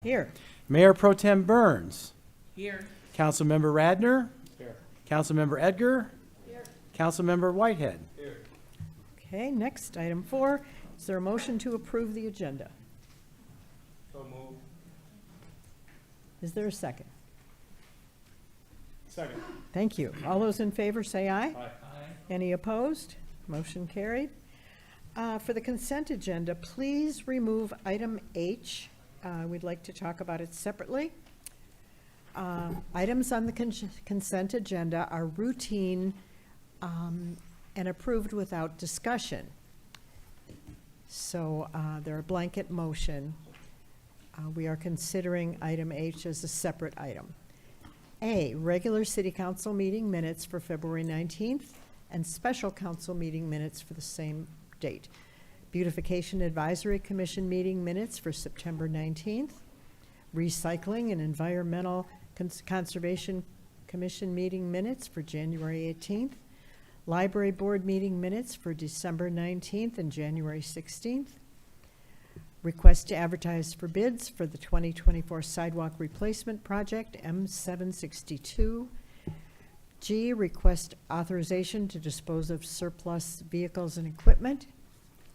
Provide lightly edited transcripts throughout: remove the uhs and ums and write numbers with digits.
Here. Mayor Pro Tem Burns. Here. Councilmember Radner. Here. Councilmember Edgar. Here. Councilmember Whitehead. Here. Okay, next, item 4. Is there a motion to approve the agenda? So moved. Is there a second? Second. Thank you. All those in favor say aye. Aye. Any opposed? Motion carried. For the consent agenda, please remove item H. We'd like to talk about it separately. Items on the consent agenda are routine and approved without discussion. So they're a blanket motion. We are considering item H as a separate item. A, regular city council meeting minutes for February 19th and special council meeting minutes for the same date. Beautification Advisory Commission meeting minutes for September 19th. Recycling and Environmental Conservation Commission meeting minutes for January 18th. Library Board meeting minutes for December 19th and January 16th. Request to advertise for bids for the 2024 sidewalk replacement project, M762. G, request authorization to dispose of surplus vehicles and equipment.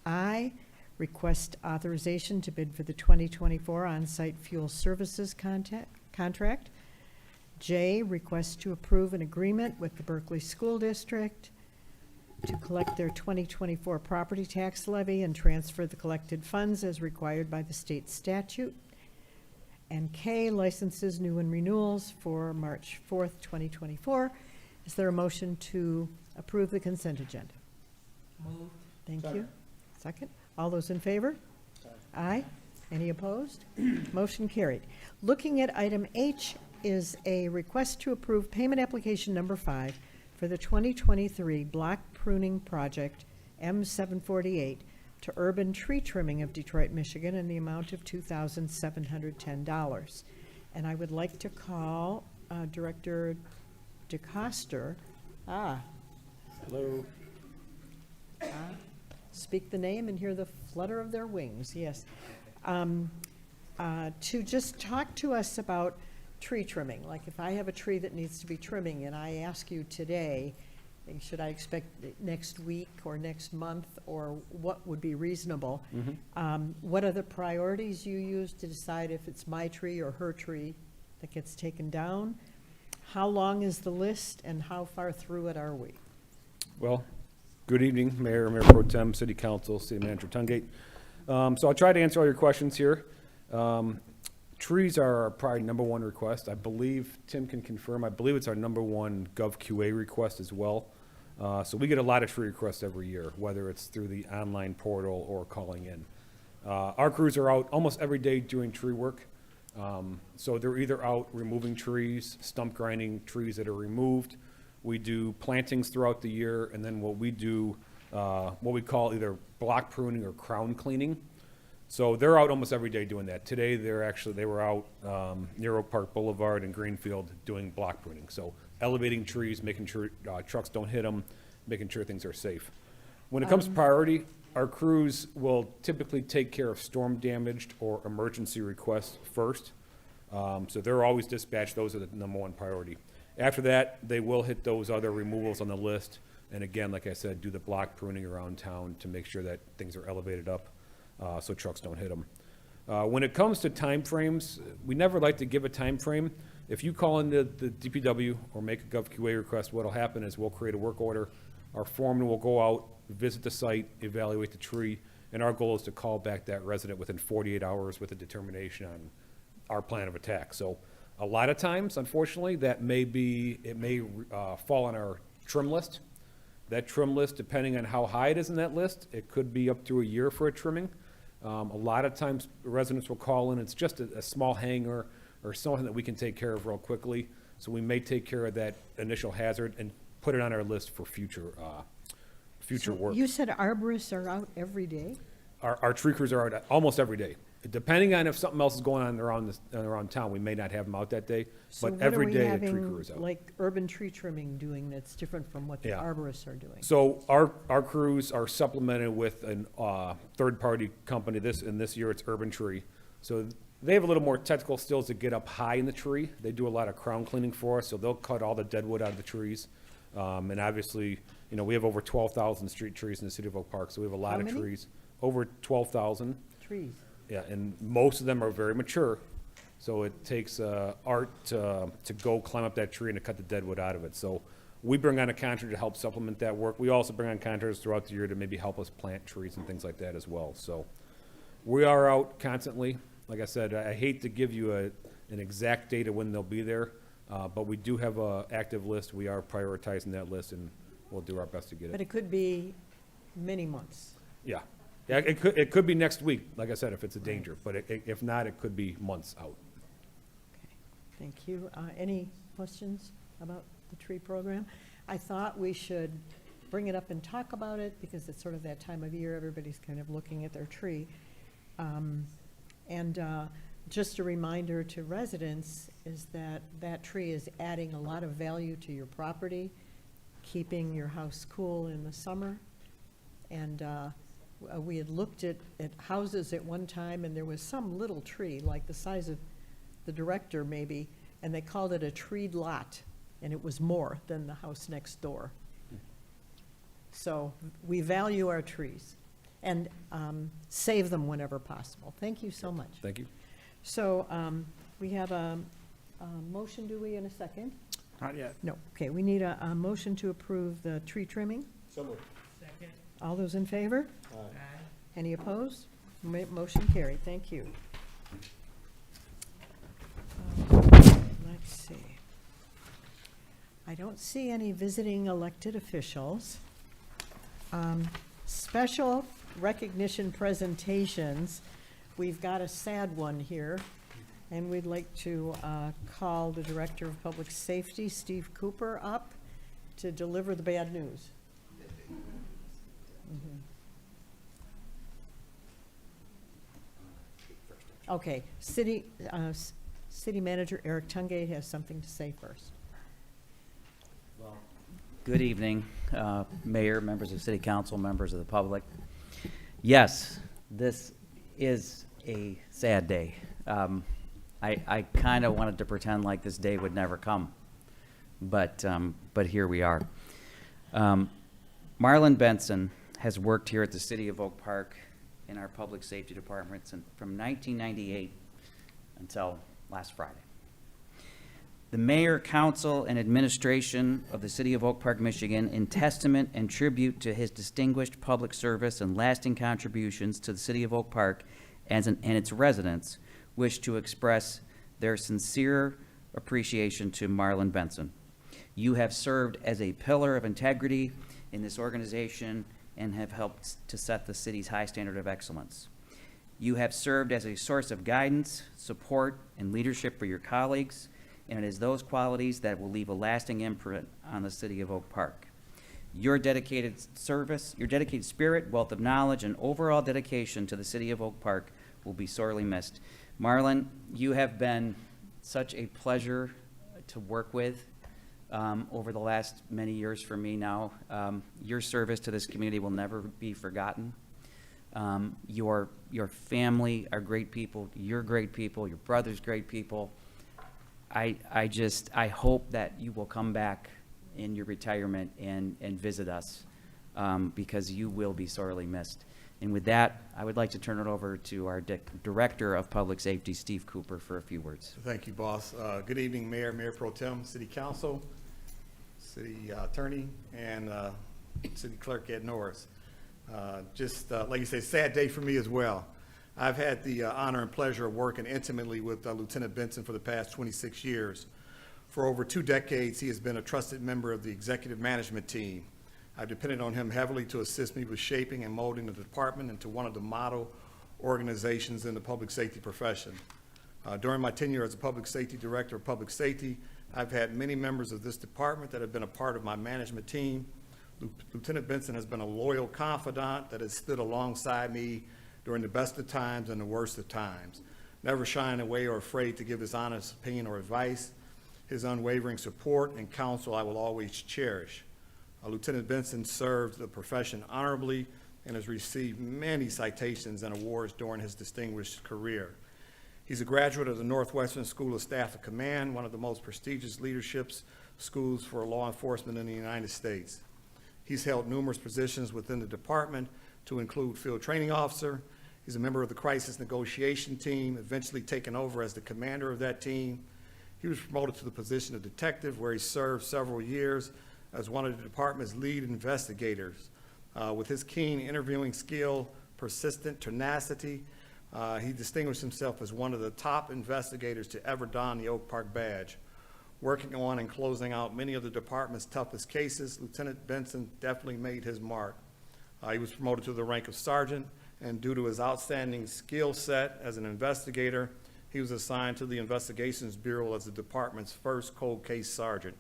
I, request authorization to bid for the 2024 on-site fuel services contract. J, request to approve an agreement with the Berkeley School District to collect their 2024 property tax levy and transfer the collected funds as required by the state statute. And K, licenses, new and renewals for March 4th, 2024. Is there a motion to approve the consent agenda? Move. Thank you. Second. All those in favor? Aye. Any opposed? Motion carried. Looking at item H is a request to approve payment application number 5 for the 2023 block pruning project M748 to Urban Tree Trimming of Detroit, Michigan in the amount of $2,710. And I would like to call Director DeCoster. Hello. Speak the name and hear the flutter of their wings, yes. To just talk to us about tree trimming. Like if I have a tree that needs to be trimming and I ask you today, should I expect it next week or next month, or what would be reasonable? What are the priorities you use to decide if it's my tree or her tree that gets taken down? How long is the list and how far through it are we? Well, good evening, Mayor Pro Tem, City Council, City Manager Tungate. So I'll try to answer all your questions here. Trees are our probably number one request. I believe, Tim can confirm, I believe it's our number one GovQA request as well. So we get a lot of tree requests every year, whether it's through the online portal or calling in. Our crews are out almost every day doing tree work. So they're either out removing trees, stump grinding trees that are removed. We do plantings throughout the year, and then what we do, what we call either block pruning or crown cleaning. So they're out almost every day doing that. Today, they were out near Oak Park Boulevard and Greenfield doing block pruning. So elevating trees, making sure trucks don't hit them, making sure things are safe. When it comes to priority, our crews will typically take care of storm damaged or emergency requests first. So they're always dispatched. Those are the number one priority. After that, they will hit those other removals on the list. And again, like I said, do the block pruning around town to make sure that things are elevated up so trucks don't hit them. When it comes to time frames, we never like to give a time frame. If you call into the DPW or make a GovQA request, what'll happen is we'll create a work order. Our foreman will go out, visit the site, evaluate the tree, and our goal is to call back that resident within 48 hours with a determination on our plan of attack. So a lot of times, unfortunately, it may fall on our trim list. That trim list, depending on how high it is in that list, it could be up to a year for a trimming. A lot of times residents will call in, it's just a small hanger or something that we can take care of real quickly. So we may take care of that initial hazard and put it on our list for future work. You said arborists are out every day? Our tree crews are out almost every day. Depending on if something else is going on around town, we may not have them out that day, but every day a tree crew is out. Like urban tree trimming doing that's different from what the Yeah. arborists are doing? So our crews are supplemented with a third-party company. This year it's Urban Tree. So They have a little more technical skills to get up high in the tree. They do a lot of crown cleaning for us, so they'll cut all the dead wood out of the trees. And obviously, you know, we have over 12,000 street trees in the city of Oak Park, so we have a lot How of many? trees. Over 12,000. Trees. Yeah, and most of them are very mature, so it takes art to go climb up that tree and to cut the dead wood out of it. So we bring on a contractor to help supplement that work. We also bring on contractors throughout the year to maybe help us plant trees and things like that as well. So we are out constantly. Like I said, I hate to give you an exact date of when they'll be there, but we do have an active list. We are prioritizing that list, and we'll do our best to get But it. it could be many months. Yeah. Yeah, it could be next week, like I said, if it's a danger, but if not, it could be months out. Okay, thank you. Any questions about the tree program? I thought we should bring it up and talk about it because it's sort of that time of year, everybody's kind of looking at their tree. And just a reminder to residents is that that tree is adding a lot of value to your property, keeping your house cool in the summer. And we had looked at houses at one time, and there was some little tree, like the size of the director maybe, and they called it a treed lot, and it was more than the house next door. So we value our trees and save them whenever possible. Thank you so much. Thank you. So we have a motion, do we, in a second? Not yet. No, okay, we need a motion to approve the tree trimming. So moved. All those in favor? Aye. Any opposed? Motion carried, thank you. Let's see. I don't see any visiting elected officials. Special recognition presentations. We've got a sad one here, and we'd like to call the Director of Public Safety, Steve Cooper, up to deliver the bad news. Okay, City Manager Eric Tungate has something to say first. Good evening, Mayor, members of City Council, members of the public. Yes, this is a sad day. I kind of wanted to pretend like this day would never come, but here we are. Marlon Benson has worked here at the City of Oak Park in our Public Safety Department from 1998 until last Friday. The mayor, council, and administration of the City of Oak Park, Michigan, in testament and tribute to his distinguished public service and lasting contributions to the City of Oak Park and its residents, wish to express their sincere appreciation to Marlon Benson. You have served as a pillar of integrity in this organization and have helped to set the city's high standard of excellence. You have served as a source of guidance, support, and leadership for your colleagues, and it is those qualities that will leave a lasting imprint on the City of Oak Park. Your dedicated service, your dedicated spirit, wealth of knowledge, and overall dedication to the City of Oak Park will be sorely missed. Marlon, you have been such a pleasure to work with over the last many years for me now. Your service to this community will never be forgotten. Your family are great people. You're great people. Your brother's great people. I hope that you will come back in your retirement and visit us because you will be sorely missed. And with that, I would like to turn it over to our Director of Public Safety, Steve Cooper, for a few words. Thank you, boss. Good evening, Mayor, Mayor Pro Tem, City Council, City Attorney, and City Clerk Ed Norris. Just like you say, sad day for me as well. I've had the honor and pleasure of working intimately with Lieutenant Benson for the past 26 years. For over 2 decades, he has been a trusted member of the executive management team. I've depended on him heavily to assist me with shaping and molding the department into one of the model organizations in the public safety profession. During my tenure as a public safety director of public safety, I've had many members of this department that have been a part of my management team. Lieutenant Benson has been a loyal confidant that has stood alongside me during the best of times and the worst of times, never shying away or afraid to give his honest opinion or advice. His unwavering support and counsel I will always cherish. Lieutenant Benson served the profession honorably and has received many citations and awards during his distinguished career. He's a graduate of the Northwestern School of Staff and Command, one of the most prestigious leadership schools for law enforcement in the United States. He's held numerous positions within the department to include field training officer. He's a member of the crisis negotiation team, eventually taken over as the commander of that team. He was promoted to the position of detective, where he served several years as one of the department's lead investigators. With his keen interviewing skill, persistent tenacity, he distinguished himself as one of the top investigators to ever don the Oak Park badge. Working on and closing out many of the department's toughest cases, Lieutenant Benson definitely made his mark. He was promoted to the rank of sergeant, and due to his outstanding skill set as an investigator, he was assigned to the Investigations Bureau as the department's first cold case sergeant,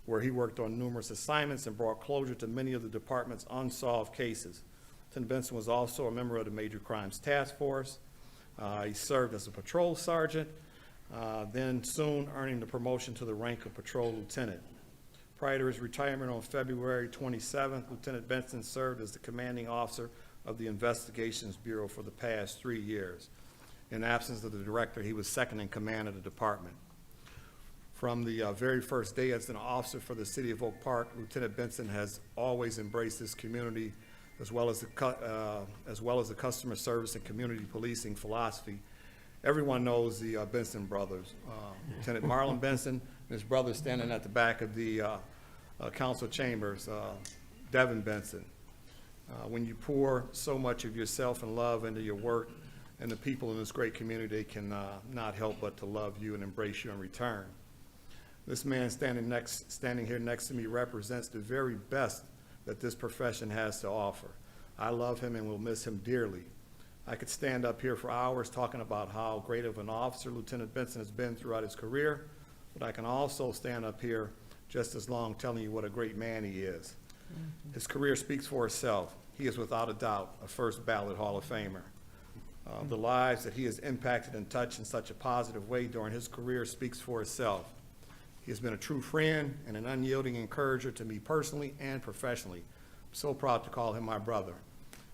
where he worked on numerous assignments and brought closure to many of the department's unsolved cases. Lieutenant Benson was also a member of the Major Crimes Task Force. He served as a patrol sergeant, then soon earning the promotion to the rank of patrol lieutenant. Prior to his retirement on February 27th, Lieutenant Benson served as the commanding officer of the Investigations Bureau for the past 3 years. In absence of the director, he was second in command of the department. From the very first day as an officer for the City of Oak Park, Lieutenant Benson has always embraced this community as well as the customer service and community policing philosophy. Everyone knows the Benson brothers. Lieutenant Marlon Benson and his brother standing at the back of the council chambers, Devin Benson. When you pour so much of yourself and love into your work, and the people in this great community can not help but to love you and embrace you in return. This man standing here next to me represents the very best that this profession has to offer. I love him and will miss him dearly. I could stand up here for hours talking about how great of an officer Lieutenant Benson has been throughout his career, but I can also stand up here just as long telling you what a great man he is. Mm-hmm. His career speaks for itself. He is without a doubt a first ballot Hall of Famer. The lives that he has impacted and touched in such a positive way during his career speaks for itself. He has been a true friend and an unyielding encourager to me personally and professionally. I'm so proud to call him my brother.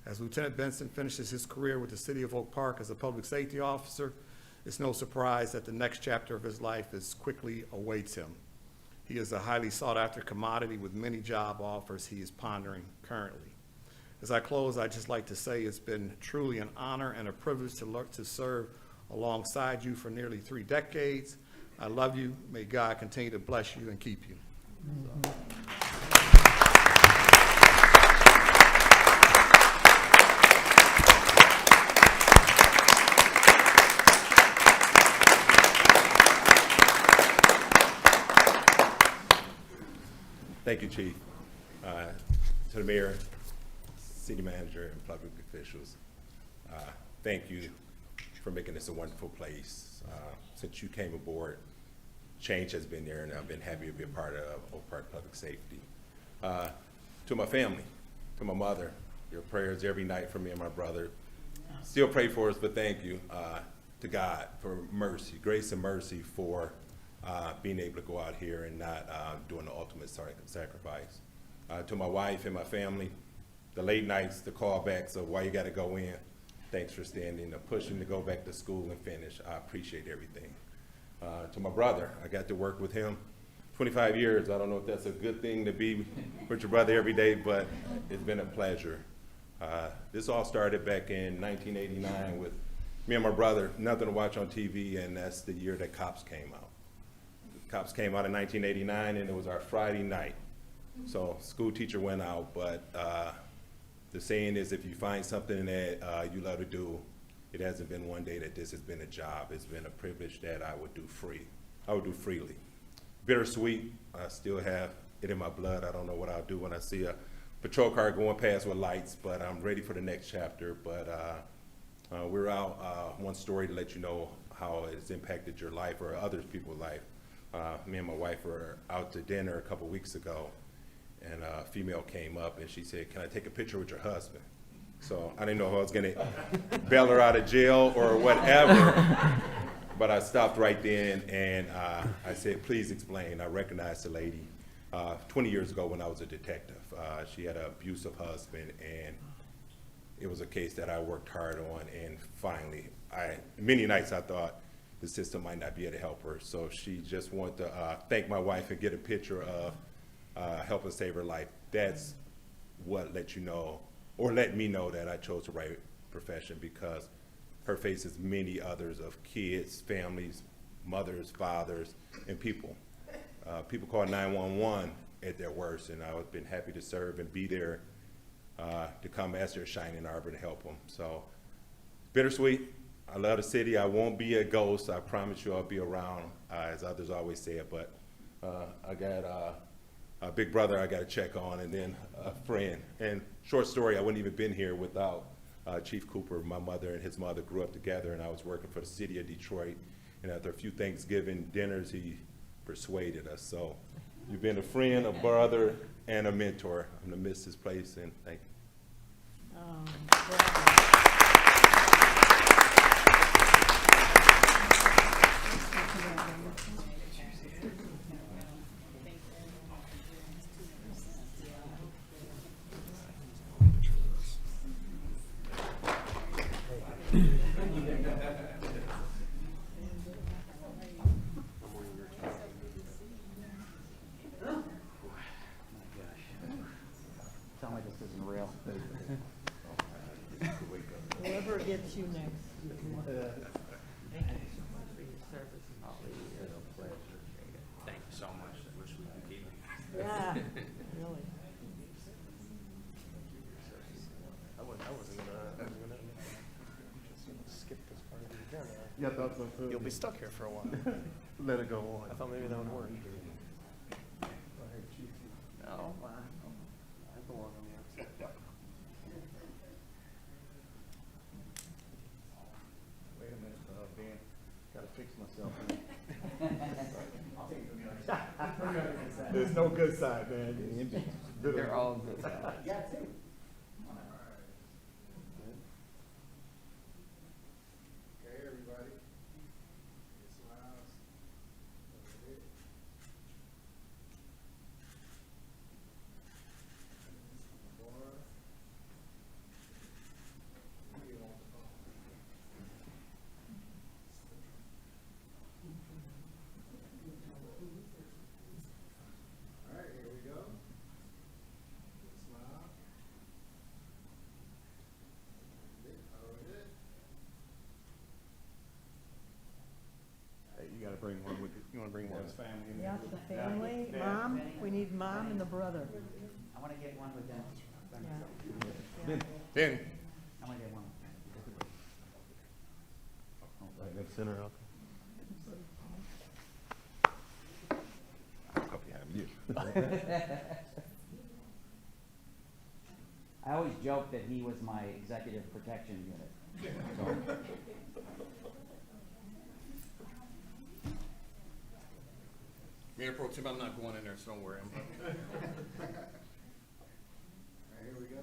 As Lieutenant Benson finishes his career with the City of Oak Park as a public safety officer, it's no surprise that the next chapter of his life quickly awaits him. He is a highly sought-after commodity with many job offers he is pondering currently. As I close, I'd just like to say it's been truly an honor and a privilege to serve alongside you for nearly 3 decades. I love you. May God continue to bless you and keep you. Thank you, Chief. To the mayor, city manager, and public officials, thank you for making this a wonderful place. Since you came aboard, change has been there, and I've been happy to be a part of Oak Park Public Safety. To my family, to my mother, your prayers every night for me and my brother. Still pray for us, but thank you to God for mercy, grace and mercy for being able to go out here and not doing the ultimate sacrifice. To my wife and my family, the late nights, the callbacks of why you got to go in. Thanks for standing, the pushing to go back to school and finish. I appreciate everything. To my brother, I got to work with him 25 years. I don't know if that's a good thing to be with your brother every day, but it's been a pleasure. This all started back in 1989 with me and my brother, nothing to watch on TV, and that's the year that Cops came out. Cops came out in 1989, and it was our Friday night. So school teacher went out, but the saying is if you find something that you love to do, it hasn't been one day that this has been a job. It's been a privilege that I would do freely. Bittersweet, I still have it in my blood. I don't know what I'll do when I see a patrol car going past with lights, but I'm ready for the next chapter. But we're out, one story to let you know how it's impacted your life or other people's life. Me and my wife were out to dinner a couple weeks ago, and a female came up and she said, "Can I take a picture with your husband?" So I didn't know if I was gonna bail her out of jail or whatever, but I stopped right then and I said, "Please explain." I recognized the lady 20 years ago when I was a detective. She had an abusive husband, and it was a case that I worked hard on, and finally, many nights I thought, the system might not be able to help her. So she just wanted to thank my wife and get a picture of helping save her life. That's what let you know, or let me know that I chose the right profession, because her faces many others of kids, families, mothers, fathers, and people. People call 911 at their worst, and I've been happy to serve and be there to come as their shining arbor to help them. So bittersweet. I love the city. I won't be a ghost. I promise you I'll be around, as others always say it, but I got a big brother I got to check on, and then a friend. And short story, I wouldn't even been here without Chief Cooper. My mother and his mother grew up together, and I was working for the city of Detroit. And after a few Thanksgiving dinners, he persuaded us. So you've been a friend, a brother, and a mentor. I'm gonna miss this place, and thank you. Tell me this isn't real. Whoever gets you next. Thank you so much. I wish we could keep it. Yeah, really. I wasn't gonna skip this part of the agenda. Yeah, I thought so too. You'll be stuck here for a while. Let it go on. I thought maybe that would work. No, I belong on the outside. Wait a minute, Dan, gotta fix myself. There's no good side, man. They're all good. Okay, everybody. It's loud. All right, here we go. Smile. Hold it. Hey, you gotta bring one with you. You wanna bring one? Family. Yeah, the family, mom, we need mom and the brother. I want to get one with them. Yeah. Ben, I want to get one. Right center, okay. I'll come behind you. I always joke that he was my executive protection unit. So, Mayor Pro Tem, I'm not going in there, so don't worry. All right, here we go.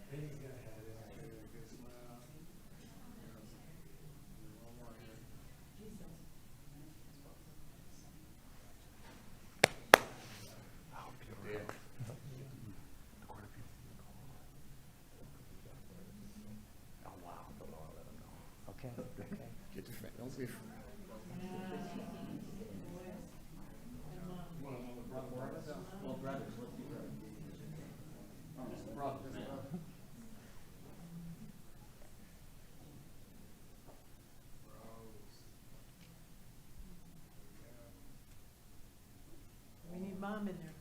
Good smile. One more here. okay. Get your don't be. We need mom in there.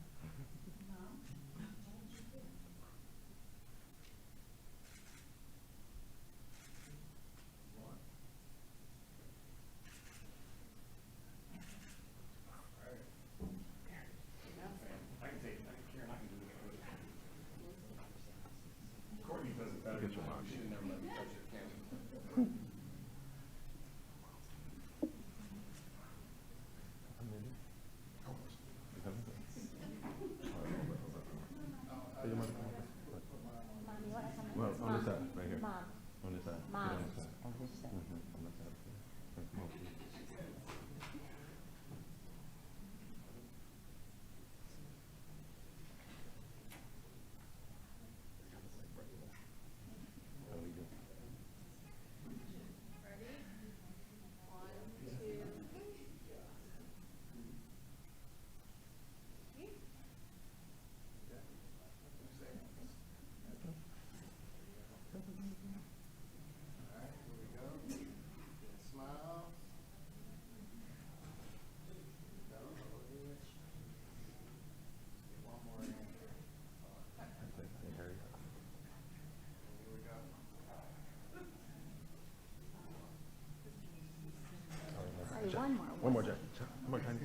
One more, Jack. One more time.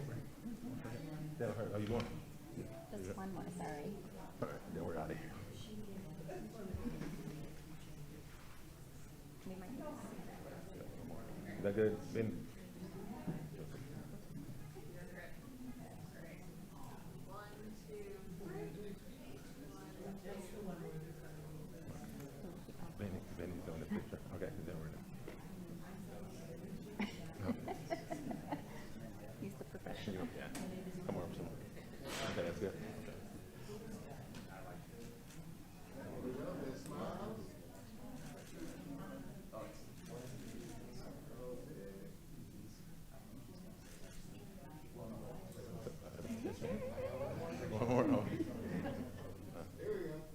That'll hurt. Are you going? Just one more, sorry. All right, then we're out of here. We might need to- Is that good? Ben? Benny's doing the picture. Okay, then we're done. He's the professional. Yeah. Come on, some. Okay, that's good. Okay. One more. Oh.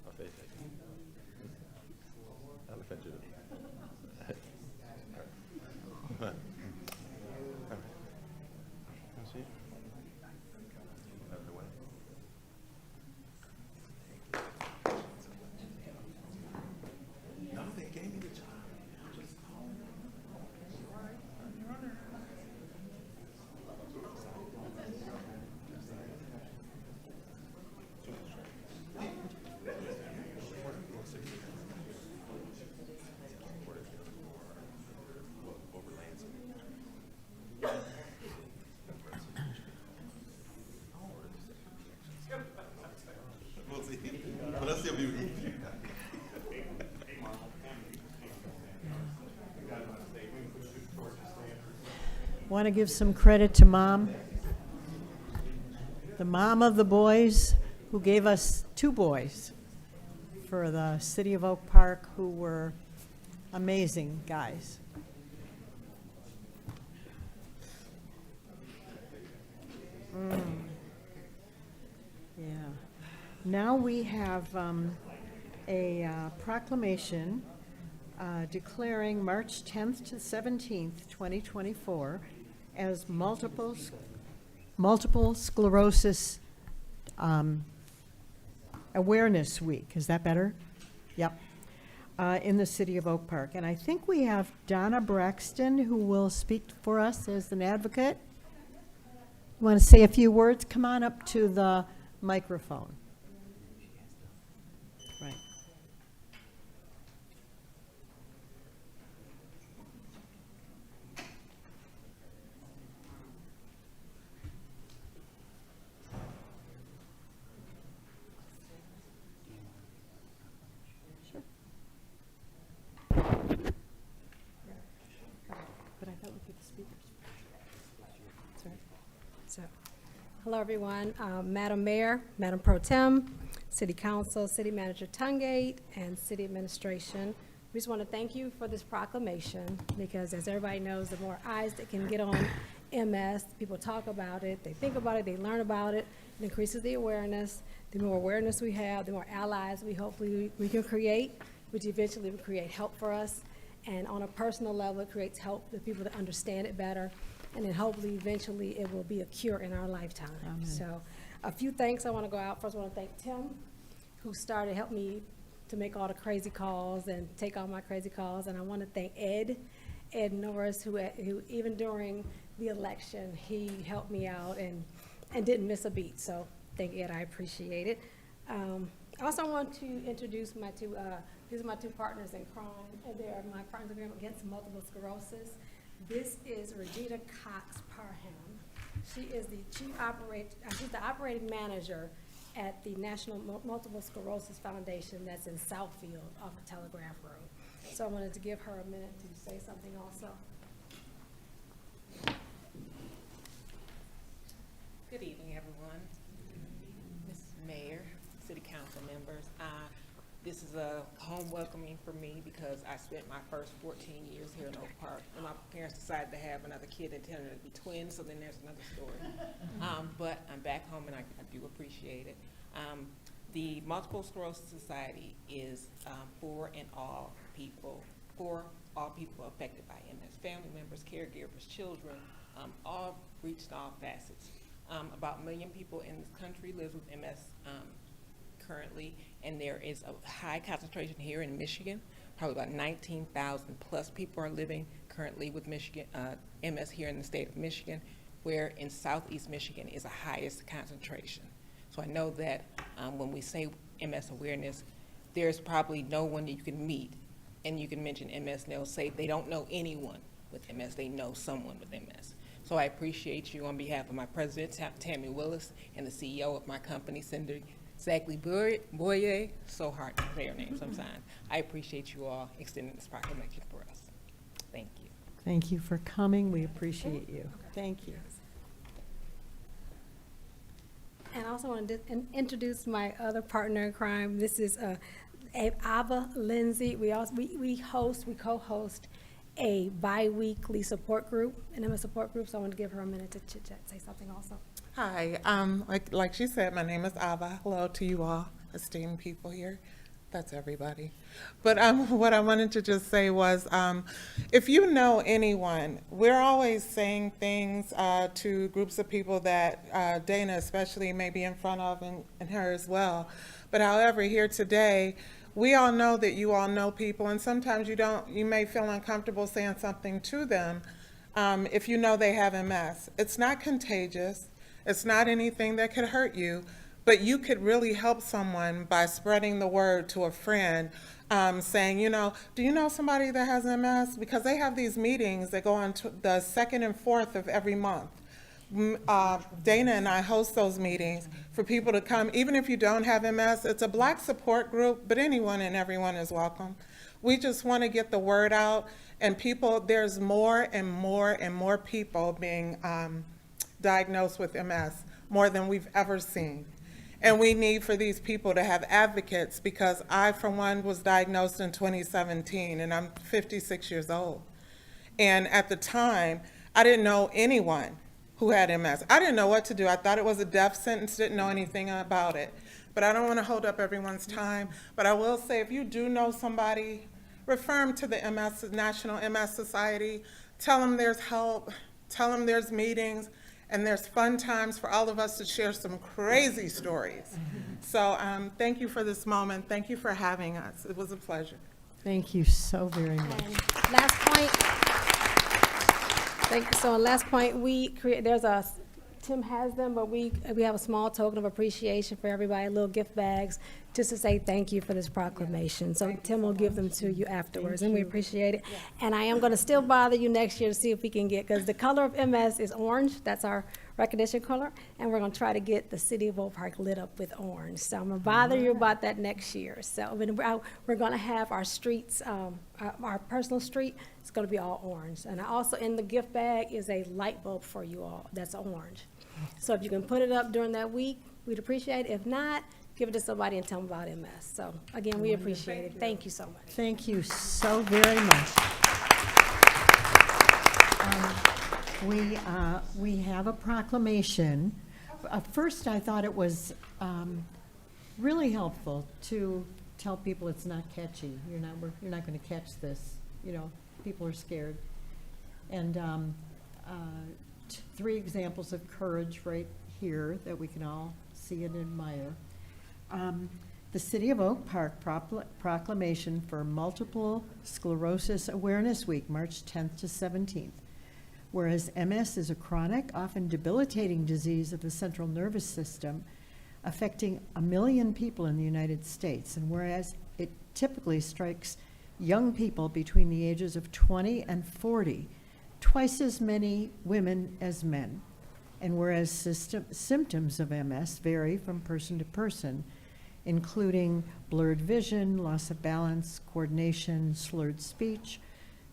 I'll say that. I'll offend you. All right. See? Out of the way. No, they gave me the job. We'll see. But let's see if you. Want to give some credit to Mom? The mom of the boys who gave us 2 boys for the City of Oak Park, who were amazing guys. Yeah. Now we have a proclamation declaring March 10th to 17th, 2024 as multiple sclerosis awareness week. Is that better? Yep. In the City of Oak Park. And I think we have Donna Braxton who will speak for us as an advocate. You want to say a few words? Come on up to the microphone. Right. Sure. But I thought we could speakers. That's right. So, hello, everyone. Madam Mayor, Madam Pro Tem, City Council, City Manager Tungate, and City Administration. We just want to thank you for this proclamation because, as everybody knows, the more eyes that can get on MS, people talk about it, they think about it, they learn about it, it increases the awareness. The more awareness we have, the more allies we can create, which eventually will create help for us. And on a personal level, it creates help for people to understand it better. And then hopefully, eventually, it will be a cure in our lifetime. Amen. So a few thanks I want to go out. First, I want to thank Tim, who helped me to make all the crazy calls and take all my crazy calls. And I want to thank Ed Norris, who even during the election, he helped me out and didn't miss a beat. So thank Ed, I appreciate it. I also want to introduce these are my 2 partners in crime, and they are my partners against multiple sclerosis. This is Regina Cox Parham. She is she's the operating manager at the National Multiple Sclerosis Foundation that's in Southfield off of Telegraph Road. So I wanted to give her a minute to say something also. Good evening, everyone. Mrs. Mayor, City Council members. This is a home welcoming for me because I spent my first 14 years here in Oak Park. And my parents decided to have another kid and turned out to be twins, so then there's another story. But I'm back home and I do appreciate it. The Multiple Sclerosis Society is for all people affected by MS, family members, caregivers, children, all reached all facets. About 1 million people in this country live with MS currently, and there is a high concentration here in Michigan. Probably about 19,000 plus people are living currently with Michigan, MS here in the state of Michigan, where in southeast Michigan is the highest concentration. So I know that when we say MS awareness, there's probably no one that you can meet and you can mention MS and they'll say they don't know anyone with MS, they know someone with MS. So I appreciate you on behalf of my president, Tammy Willis, and the CEO of my company, Cindy Zachary Boyer, so hard to say her name sometimes. I appreciate you all extending this proclamation for us. Thank you. Thank you for coming. We appreciate you. Thank you. And I also want to introduce my other partner in crime. This is Ava Lindsay. We co-host a bi-weekly support group, and I'm a support group, so I want to give her a minute to chit-chat, say something also. Hi, like she said, my name is Ava. Hello to you all, esteemed people here. That's everybody. But what I wanted to just say was, if you know anyone, we're always saying things to groups of people that Dana especially may be in front of, and her as well. But however, here today, we all know that you all know people, and sometimes you may feel uncomfortable saying something to them if you know they have MS. It's not contagious. It's not anything that could hurt you, but you could really help someone by spreading the word to a friend, saying, do you know somebody that has MS? Because they have these meetings that go on to the 2nd and 4th of every month. Dana and I host those meetings for people to come, even if you don't have MS. It's a Black support group, but anyone and everyone is welcome. We just want to get the word out, and there's more and more and more people being diagnosed with MS, more than we've ever seen. And we need for these people to have advocates, because I, for one, was diagnosed in 2017, and I'm 56 years old. And at the time, I didn't know anyone who had MS. I didn't know what to do. I thought it was a death sentence, didn't know anything about it. But I don't want to hold up everyone's time. But I will say, if you do know somebody, refer them to the National MS Society. Tell them there's help. Tell them there's meetings. And there's fun times for all of us to share some crazy stories. So thank you for this moment. Thank you for having us. It was a pleasure. Thank you so very much. And last point. Thank you. So last point, Tim has them, but we have a small token of appreciation for everybody, little gift bags, just to say thank you for this proclamation. So Tim will give them to you afterwards, and we appreciate it. And I am going to still bother you next year to see if we can get, because the color of MS is orange. That's our recognition color, and we're going to try to get the City of Oak Park lit up with orange. So I'm going to bother you about that next year. So we're going to have our streets, our personal street, it's going to be all orange. And also in the gift bag is a light bulb for you all that's orange. So if you can put it up during that week, we'd appreciate it. If not, give it to somebody and tell them about MS. So again, we appreciate it. Thank you so much. Thank you so very much. We have a proclamation. First, I thought it was really helpful to tell people it's not catchy. You're not going to catch this. People are scared. And 3 examples of courage right here that we can all see and admire. The City of Oak Park proclamation for Multiple Sclerosis Awareness Week, March 10th to 17th. Whereas MS is a chronic, often debilitating disease of the central nervous system, affecting 1 million people in the United States, and whereas it typically strikes young people between the ages of 20 and 40, twice as many women as men, and whereas symptoms of MS vary from person to person, including blurred vision, loss of balance, coordination, slurred speech,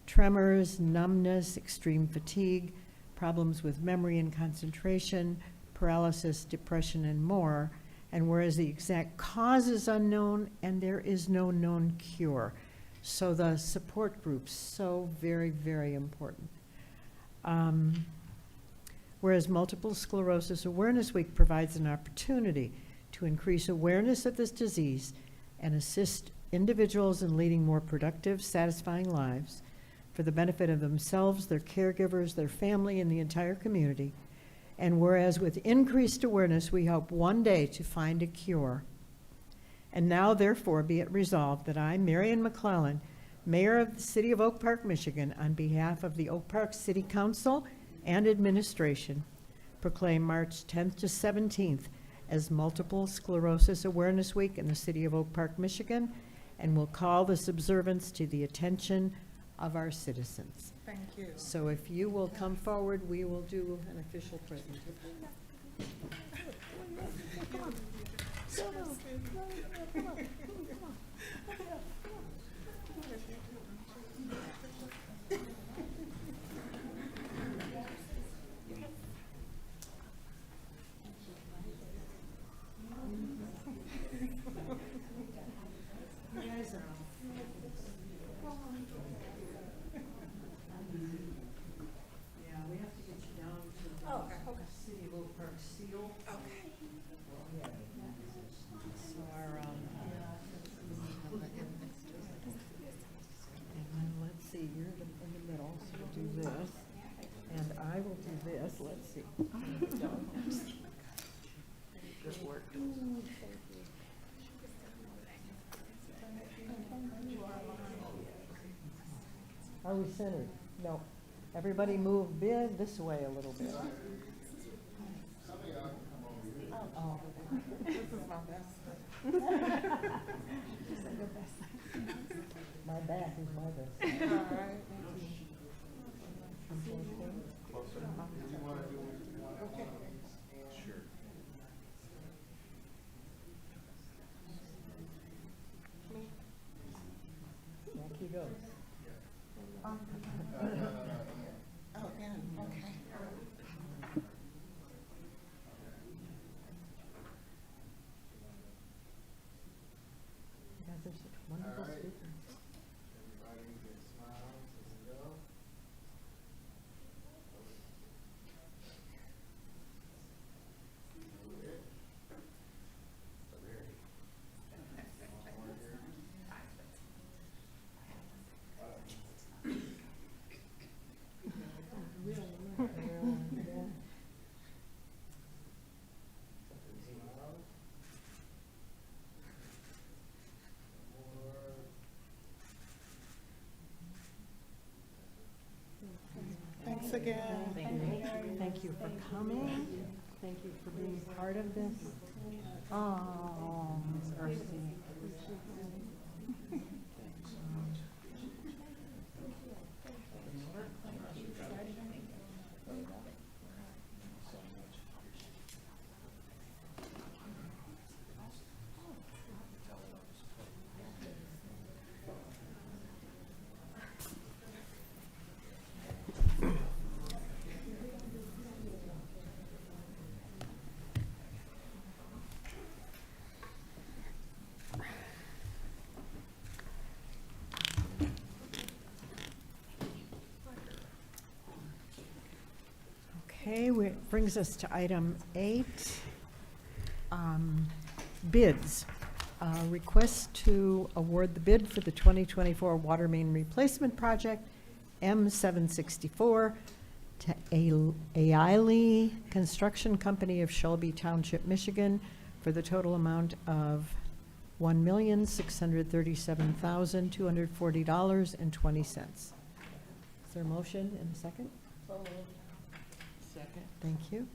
tremors, numbness, extreme fatigue, problems with memory and concentration, paralysis, depression, and more. And whereas the exact cause is unknown and there is no known cure. So the support groups, so very, very important. Whereas Multiple Sclerosis Awareness Week provides an opportunity to increase awareness of this disease and assist individuals in leading more productive, satisfying lives for the benefit of themselves, their caregivers, their family, and the entire community. And whereas with increased awareness, we hope one day to find a cure. And now, therefore, be it resolved that I, Marion McClellan, Mayor of the City of Oak Park, Michigan, on behalf of the Oak Park City Council and administration, proclaim March 10th to 17th as Multiple Sclerosis Awareness Week in the City of Oak Park, Michigan, and will call this observance to the attention of our citizens. Thank you. So if you will come forward, we will do an official presentation. Yeah, we have to get you down to the City of Oak Park seal. Okay. So our, and then let's see, you're in the middle, so we'll do this, and I will do this, let's see. Good work. Are we centered? No. Everybody move bid this way a little bit. Oh. This is my best. My back is my best. All right. Back he goes. Oh, yeah, okay. You guys are such wonderful speakers. Thanks again. Thank you for coming. Thank you for being part of this. Oh, mercy. Okay, brings us to item 8, bids. Request to award the bid for the 2024 water main replacement project, M764, to Ailey Construction Company of Shelby Township, Michigan, for the total amount of $1,637,240.20. Is there a motion and a second? Second. Thank you.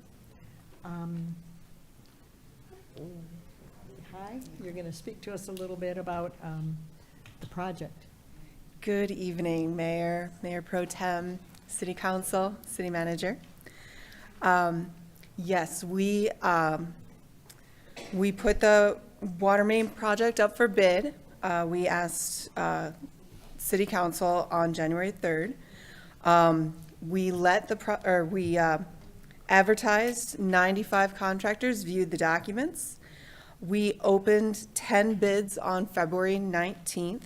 Hi, you're going to speak to us a little bit about the project. Good evening, Mayor, Mayor Pro Tem, City Council, City Manager. Yes, we put the water main project up for bid. We asked City Council on January 3rd. We advertised, 95 contractors viewed the documents. We opened 10 bids on February 19th,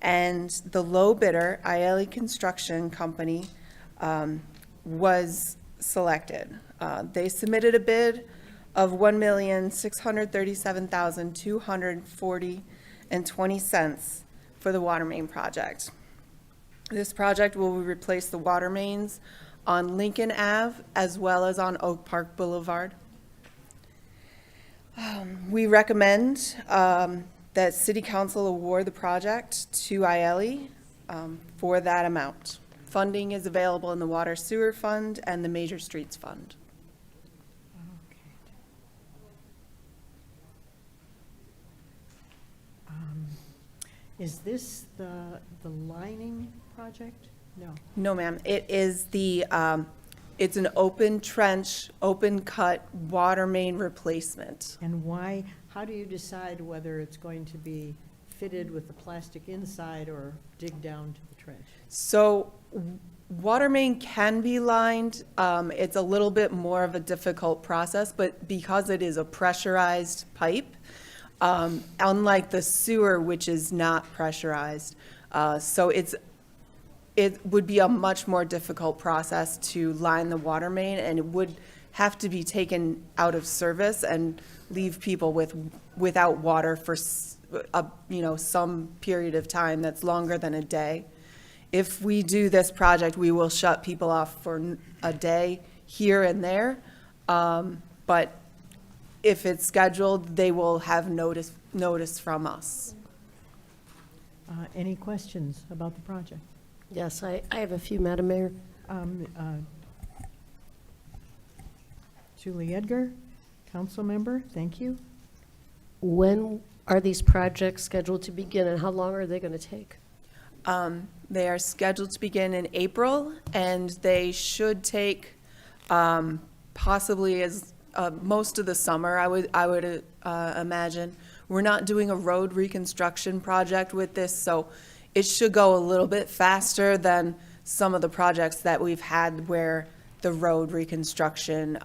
and the low bidder, Ailey Construction Company, was selected. They submitted a bid of $1,637,240.20 for the water main project. This project will replace the water mains on Lincoln Ave as well as on Oak Park Boulevard. We recommend that City Council award the project to IELE for that amount. Funding is available in the Water Sewer Fund and the Major Streets Fund. Okay. Um, Is this the lining project? No. No, ma'am. It is it's an open trench, open cut water main replacement. And why, how do you decide whether it's going to be fitted with the plastic inside or dig down to the trench? So water main can be lined. It's a little bit more of a difficult process, but because it is a pressurized pipe, unlike the sewer, which is not pressurized, so it would be a much more difficult process to line the water main, and it would have to be taken out of service and leave people without water for some period of time that's longer than a day. If we do this project, we will shut people off for a day here and there, but if it's scheduled, they will have notice from us. Any questions about the project? Yes, I have a few, Madam Mayor. Julie Edgar, council member, thank you. When are these projects scheduled to begin, and how long are they going to take? They are scheduled to begin in April, and they should take possibly as most of the summer, I would imagine. We're not doing a road reconstruction project with this, so it should go a little bit faster than some of the projects that we've had where the road reconstruction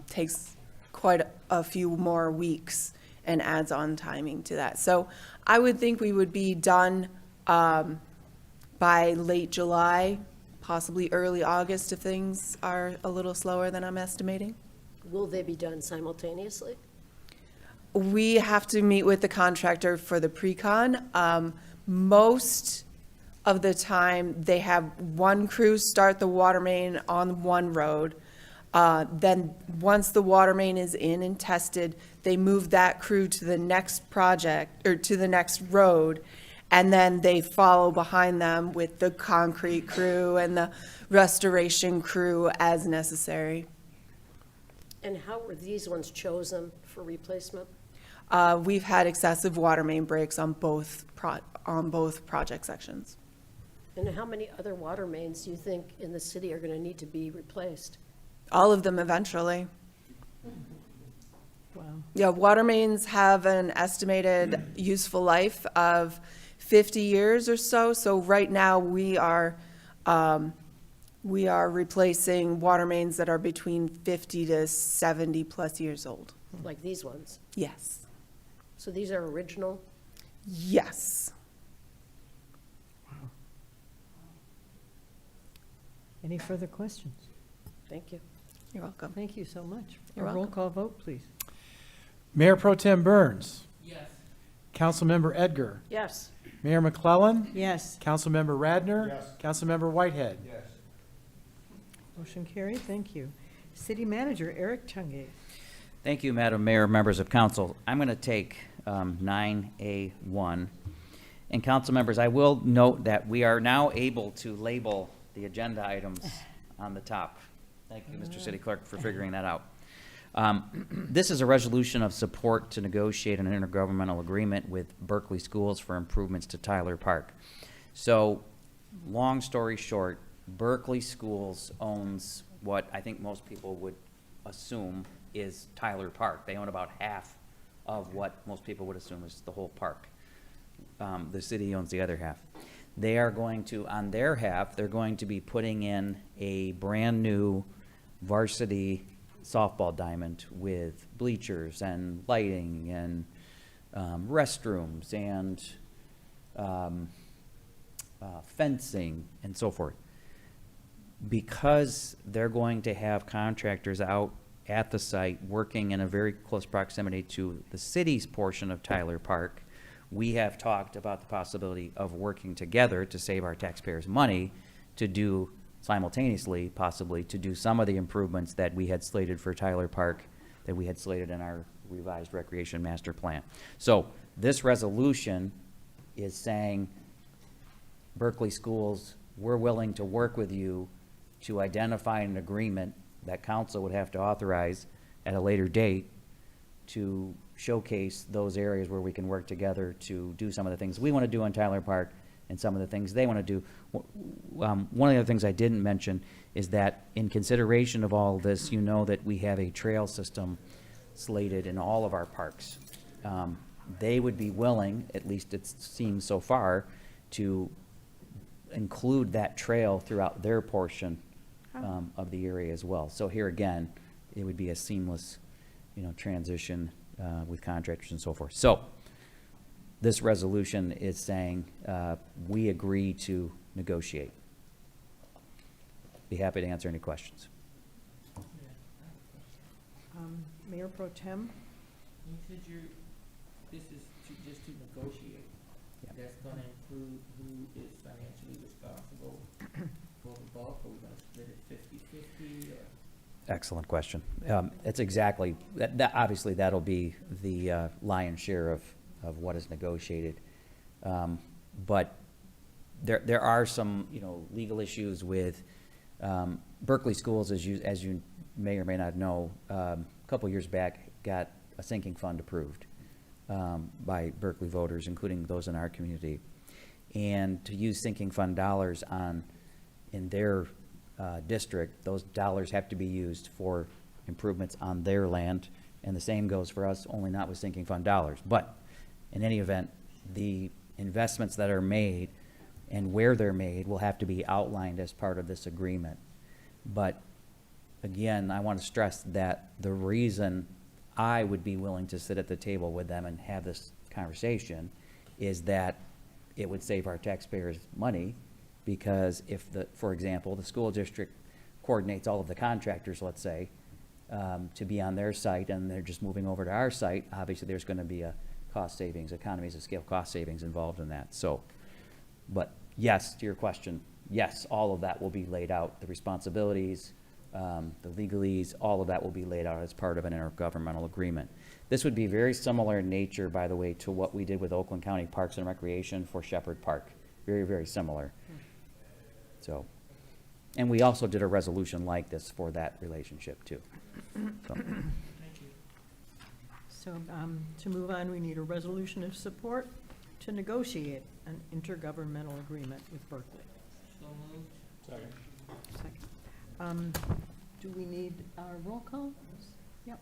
takes quite a few more weeks and adds on timing to that. So I would think we would be done by late July, possibly early August if things are a little slower than I'm estimating. Will they be done simultaneously? We have to meet with the contractor for the pre-con. Most of the time, they have one crew start the water main on one road. Then once the water main is in and tested, they move that crew to the next project, or to the next road, and then they follow behind them with the concrete crew and the restoration crew as necessary. And how were these ones chosen for replacement? We've had excessive water main breaks on both project sections. And how many other water mains do you think in the city are going to need to be replaced? All of them eventually. Wow. Yeah, water mains have an estimated useful life of 50 years or so. So right now we are replacing water mains that are between 50 to 70 plus years old. Like these ones? Yes. So these are original? Yes. Any further questions? Thank you. You're welcome. Thank you so much. You're A roll welcome. call vote, please. Mayor Pro Tem Burns. Yes. Councilmember Edgar. Yes. Mayor McClellan. Yes, Councilmember Radner. Yes. Councilmember Whitehead. Yes. motion carried, thank you. City Manager Eric Tungate. Thank you, Madam Mayor, members of council. I'm going to take 9A1. And council members, I will note that we are now able to label the agenda items on the top. Thank you, Mr. City Clerk, for figuring that out. This is a resolution of support to negotiate an intergovernmental agreement with Berkeley Schools for improvements to Tyler Park. So, long story short, Berkeley Schools owns what I think most people would assume is Tyler Park. They own about half of what most people would assume is the whole park. The city owns the other half. They are going to, on their half, they're going to be putting in a brand-new varsity softball diamond with bleachers and lighting and restrooms and fencing and so forth. Because they're going to have contractors out at the site working in a very close proximity to the city's portion of Tyler Park, we have talked about the possibility of working together to save our taxpayers money to do simultaneously, possibly, to do some of the improvements that we had slated for Tyler Park, that we had slated in our revised recreation master plan. So This resolution is saying, Berkeley Schools, we're willing to work with you to identify an agreement that council would have to authorize at a later date to showcase those areas where we can work together to do some of the things we want to do in Tyler Park and some of the things they want to do. One of the other things I didn't mention is that in consideration of all this, you know that we have a trail system slated in all of our parks. They would be willing, at least it seems so far, to include that trail throughout their portion of the area as well. So here again, it would be a seamless, transition with contractors and so forth. So this resolution is saying we agree to negotiate. Be happy to answer any questions. Mayor Pro Tem? You said this is just to negotiate. Yeah. That's gonna include who is financially responsible for the bulk, or we're gonna split it 50-50, or? Excellent question. It's exactly, that obviously that'll be the lion's share of what is negotiated. But there are some, legal issues with Berkeley Schools, as you may or may not know, a couple years back got a sinking fund approved by Berkeley voters, including those in our community. And to use sinking fund dollars in their district, those dollars have to be used for improvements on their land, and the same goes for us, only not with sinking fund dollars. But in any event, the investments that are made and where they're made will have to be outlined as part of this agreement. But again, I want to stress that the reason I would be willing to sit at the table with them and have this conversation is that it would save our taxpayers money, because if for example, the school district coordinates all of the contractors, let's say, to be on their site, and they're just moving over to our site, obviously there's going to be a cost savings, economies of scale cost savings involved in that. So, but yes, to your question, yes, all of that will be laid out, the responsibilities, the legalese, all of that will be laid out as part of an intergovernmental agreement. This would be very similar in nature, by the way, to what we did with Oakland County Parks and Recreation for Shepherd Park. Very, very similar. So, and we also did a resolution like this for that relationship too. So to move on, we need a resolution of support to negotiate an intergovernmental agreement with Berkeley. So moved. Second. Do we need a roll call? Yep.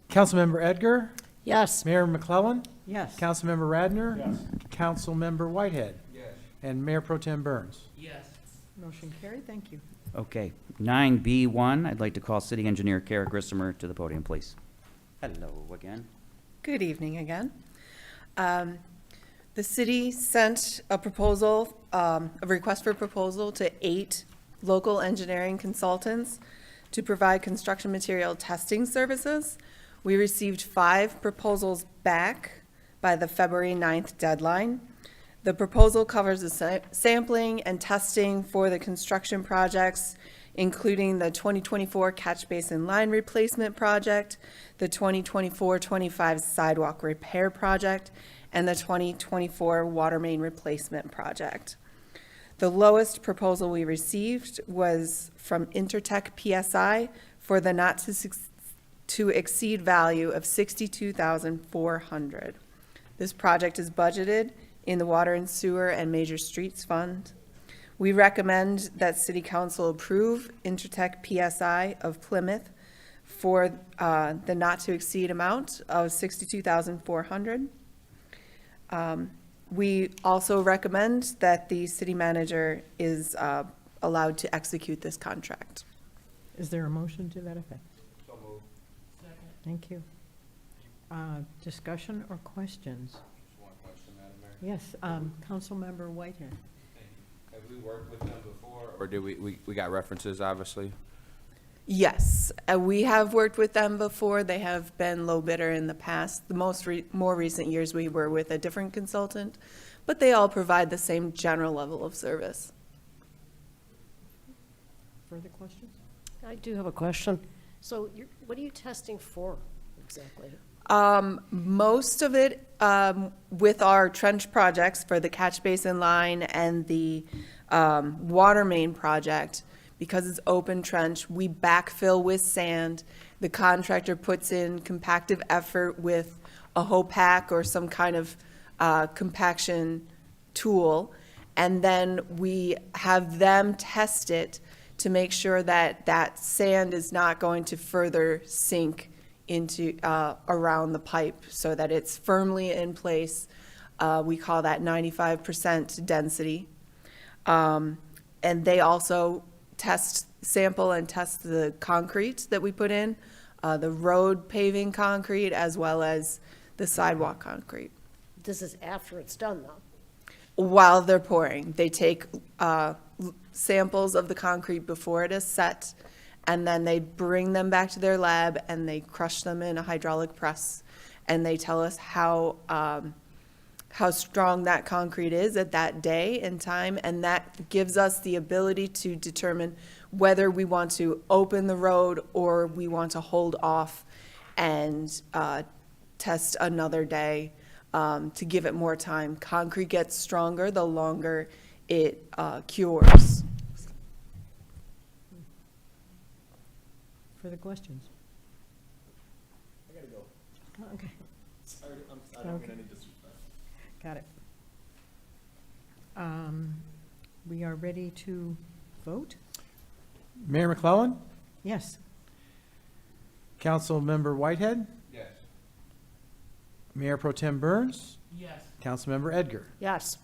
Councilmember Edgar? Yes. Mayor McClellan? Yes. Councilmember Radner? Yes. Councilmember Whitehead? Yes. And Mayor Pro Tem Burns? Yes. Motion carried. Thank you. Okay, 9B1, I'd like to call City Engineer Kara Grissomer to the podium, please. Hello again. Good evening again. The city sent a proposal, a request for proposal to 8 local engineering consultants to provide construction material testing services. We received 5 proposals back by the February 9th deadline. The proposal covers the sampling and testing for the construction projects, including the 2024 catch basin line replacement project, the 2024-25 sidewalk repair project, and the 2024 water main replacement project. The lowest proposal we received was from Intertech PSI for the not to exceed value of $62,400. This project is budgeted in the Water and Sewer and Major Streets Fund. We recommend that City Council approve Intertech PSI of Plymouth for the not to exceed amount of $62,400. We also recommend that the city manager is allowed to execute this contract. Is there a motion to that effect? So moved. Second. Thank you. Discussion or questions? Just one question, Madam Mayor. Yes, Councilmember Whitehead. Have we worked with them before, or did we got references, obviously? Yes, we have worked with them before. They have been low bidder in the past. The more recent years, we were with a different consultant, but they all provide the same general level of service. Further questions? I do have a question. So what are you testing for exactly? Most of it, with our trench projects for the catch basin line and the water main project, because it's open trench, we backfill with sand. The contractor puts in compactive effort with a hoe pack or some kind of compaction tool, and then we have them test it to make sure that that sand is not going to further sink into, around the pipe, so that it's firmly in place. We call that 95% density. And they also sample and test the concrete that we put in, the road paving concrete, as well as the sidewalk concrete. This is after it's done, though. While they're pouring, they take samples of the concrete before it is set, and then they bring them back to their lab and they crush them in a hydraulic press, and they tell us how strong that concrete is at that day and time, and that gives us the ability to determine whether we want to open the road or we want to hold off and test another day to give it more time. Concrete gets stronger the longer it cures. Further questions? I gotta go. Okay, I don't mean any disrespect. got it. We are ready to vote? Mayor McClellan? Yes. Councilmember Whitehead? Yes. Mayor Pro Tem Burns? Yes. Councilmember Edgar? Yes.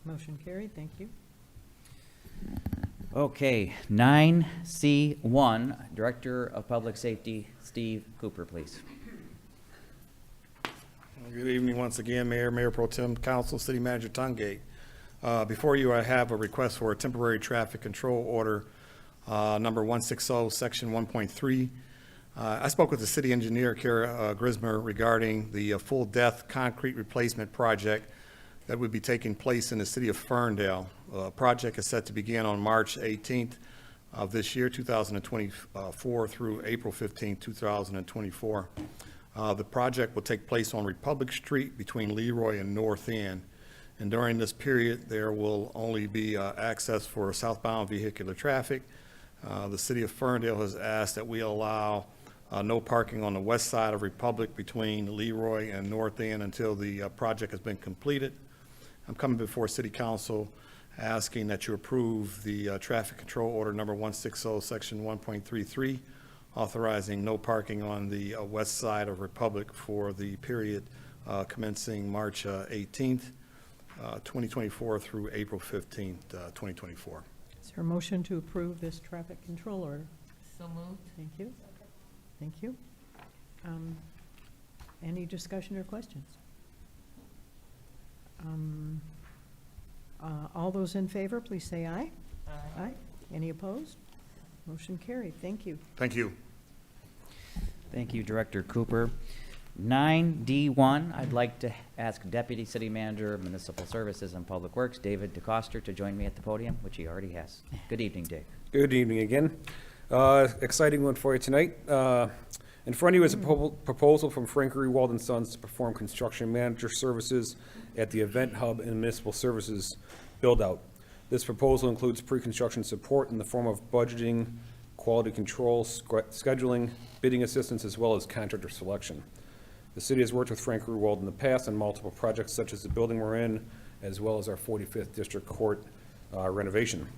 Motion carried, thank you. Okay, 9C1, Director of Public Safety, Steve Cooper, please. Good evening once again, Mayor, Mayor Pro Tem, Council, City Manager Tungate. Before you, I have a request for a temporary traffic control order, number 160, section 1.3. I spoke with the city engineer, Kara Grismer, regarding the full depth concrete replacement project that would be taking place in the city of Ferndale. Project is set to begin on March 18th of this year, 2024, through April 15th, 2024. The project will take place on Republic Street between Leroy and North End. And during this period, there will only be access for southbound vehicular traffic. The city of Ferndale has asked that we allow no parking on the west side of Republic between Leroy and North End until the project has been completed. I'm coming before City Council asking that you approve the traffic control order number 160, section 1.33, authorizing no parking on the west side of Republic for the period commencing March 18th, 2024 through April 15th, 2024. Is there a motion to approve this traffic control order? So moved. Thank you. Thank you. Any discussion or questions? All those in favor, please say aye. Aye. Any opposed? Motion carried. Thank you. Thank you. Thank you, Director Cooper. 9D1, I'd like to ask Deputy City Manager of Municipal Services and Public Works, David DeCoster, to join me at the podium, which he already has. Good evening, Dave. Good evening again. Exciting one for you tonight. In front of you is a proposal from Frankery Walden Sons to perform construction manager services at the Event Hub and Municipal Services build-out. This proposal includes pre-construction support in the form of budgeting, quality control, scheduling, bidding assistance, as well as contractor selection. The city has worked with Frankery Walden in the past on multiple projects such as the building we're in, as well as our 45th District Court renovation.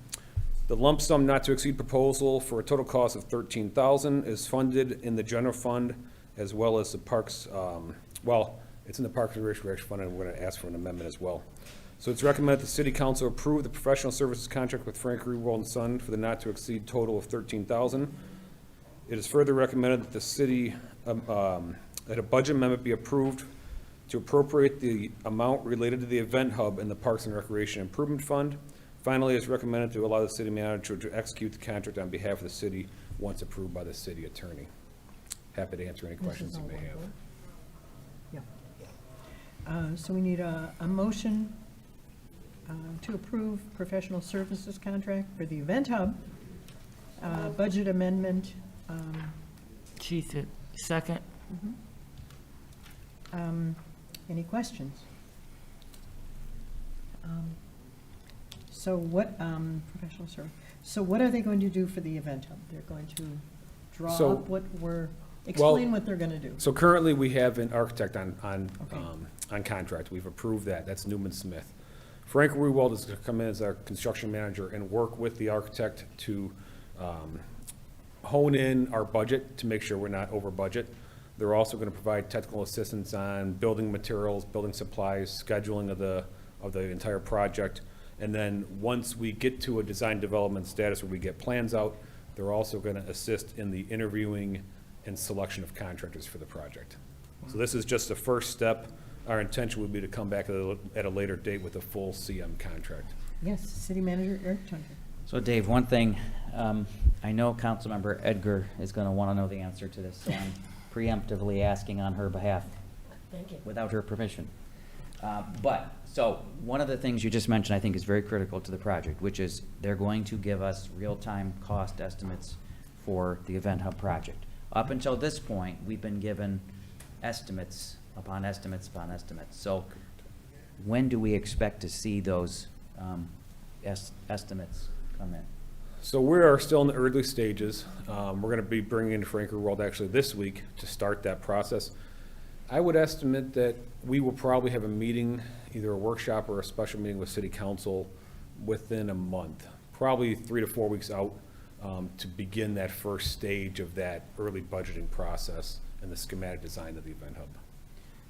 The lump sum not to exceed proposal for a total cost of $13,000 is funded in the general fund as well as the parks, it's in the Parks and Recreation Fund, and we're going to ask for an amendment as well. So it's recommended the City Council approve the professional services contract with Frankery Walden Son for the not to exceed total of $13,000. It is further recommended that the city, that a budget amendment be approved to appropriate the amount related to the Event Hub in the Parks and Recreation Improvement Fund. Finally, it's recommended to allow the city manager to execute the contract on behalf of the city once approved by the city attorney. Happy to answer any questions you may have. Yeah. So we need a motion to approve professional services contract for the Event Hub, budget amendment. Second. Any questions? So what, professional service, so what are they going to do for the event hub? They're going to draw So- up what we're, explain what they're gonna do. So currently, we have an architect on Okay. contract. We've approved that. That's Newman Smith. Frank Ruwald is going to come in as our construction manager and work with the architect to hone in our budget to make sure we're not over budget. They're also going to provide technical assistance on building materials, building supplies, scheduling of the entire project. And then, once we get to a design development status where we get plans out, they're also going to assist in the interviewing and selection of contractors for the project. So this is just the first step. Our intention would be to come back at a later date with a full CM contract. Yes, City Manager Eric Tunker. So Dave, one thing, I know Councilmember Edgar is gonna wanna know the answer to this, so I'm preemptively asking on her behalf. Thank you. Without her permission. So, one of the things you just mentioned, I think, is very critical to the project, which is they're going to give us real-time cost estimates for the Event Hub project. Up until this point, we've been given estimates upon estimates upon estimates. So, when do we expect to see those estimates come in? So we are still in the early stages. We're going to be bringing in Frank Ruwald actually this week to start that process. I would estimate that we will probably have a meeting, either a workshop or a special meeting with City Council within a month, probably 3 to 4 weeks out, to begin that first stage of that early budgeting process and the schematic design of the Event Hub.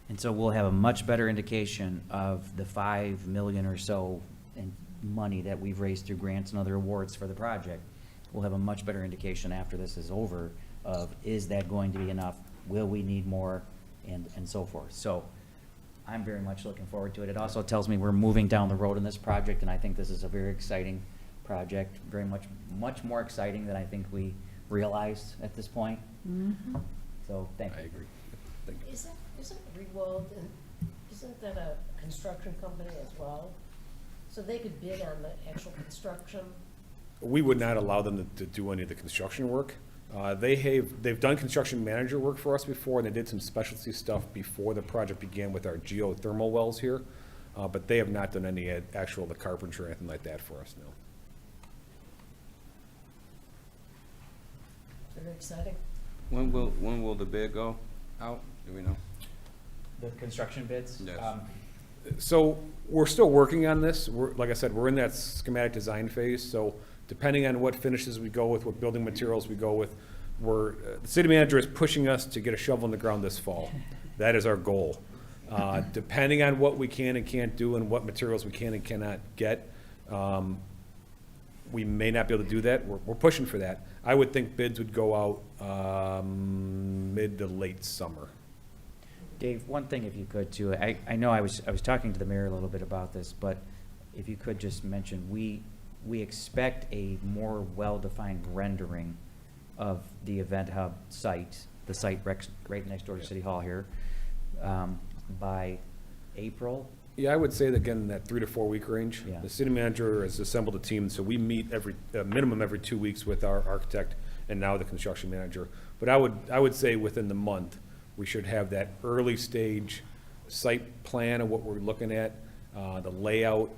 And so we'll have a much better indication of the 5 million or so in money that we've raised through grants and other awards for the project. We'll have a much better indication after this is over of, is that going to be enough? Will we need more? And so forth. So I'm very much looking forward to it. It also tells me we're moving down the road in this project, and I think this is a very exciting project, very much more exciting than I think we realized at this point. So, thank you. I agree. Thank you. Isn't Rewald, isn't that a construction company as well? So they could bid on the actual construction? We would not allow them to do any of the construction work. They've done construction manager work for us before, and they did some specialty stuff before the project began with our geothermal wells here. But they have not done any the carpentry or anything like that for us, no. Very exciting. When will the bid go out? Do we know? The construction bids? Yes. So we're still working on this. Like I said, we're in that schematic design phase, so depending on what finishes we go with, what building materials we go with, the city manager is pushing us to get a shovel in the ground this fall. That is our goal. Depending on what we can and can't do and what materials we can and cannot get, we may not be able to do that. We're pushing for that. I would think bids would go out mid to late summer. Dave, one thing if you could too, I know I was talking to the mayor a little bit about this, but if you could just mention, we expect a more well-defined rendering of the Event Hub site, the site right next door to City Hall here, by April. Yeah, I would say that again, in that 3 to 4 week range. Yeah. The city manager has assembled a team, so we meet minimum every 2 weeks with our architect and now the construction manager. But I would say within the month, we should have that early stage site plan of what we're looking at, the layout,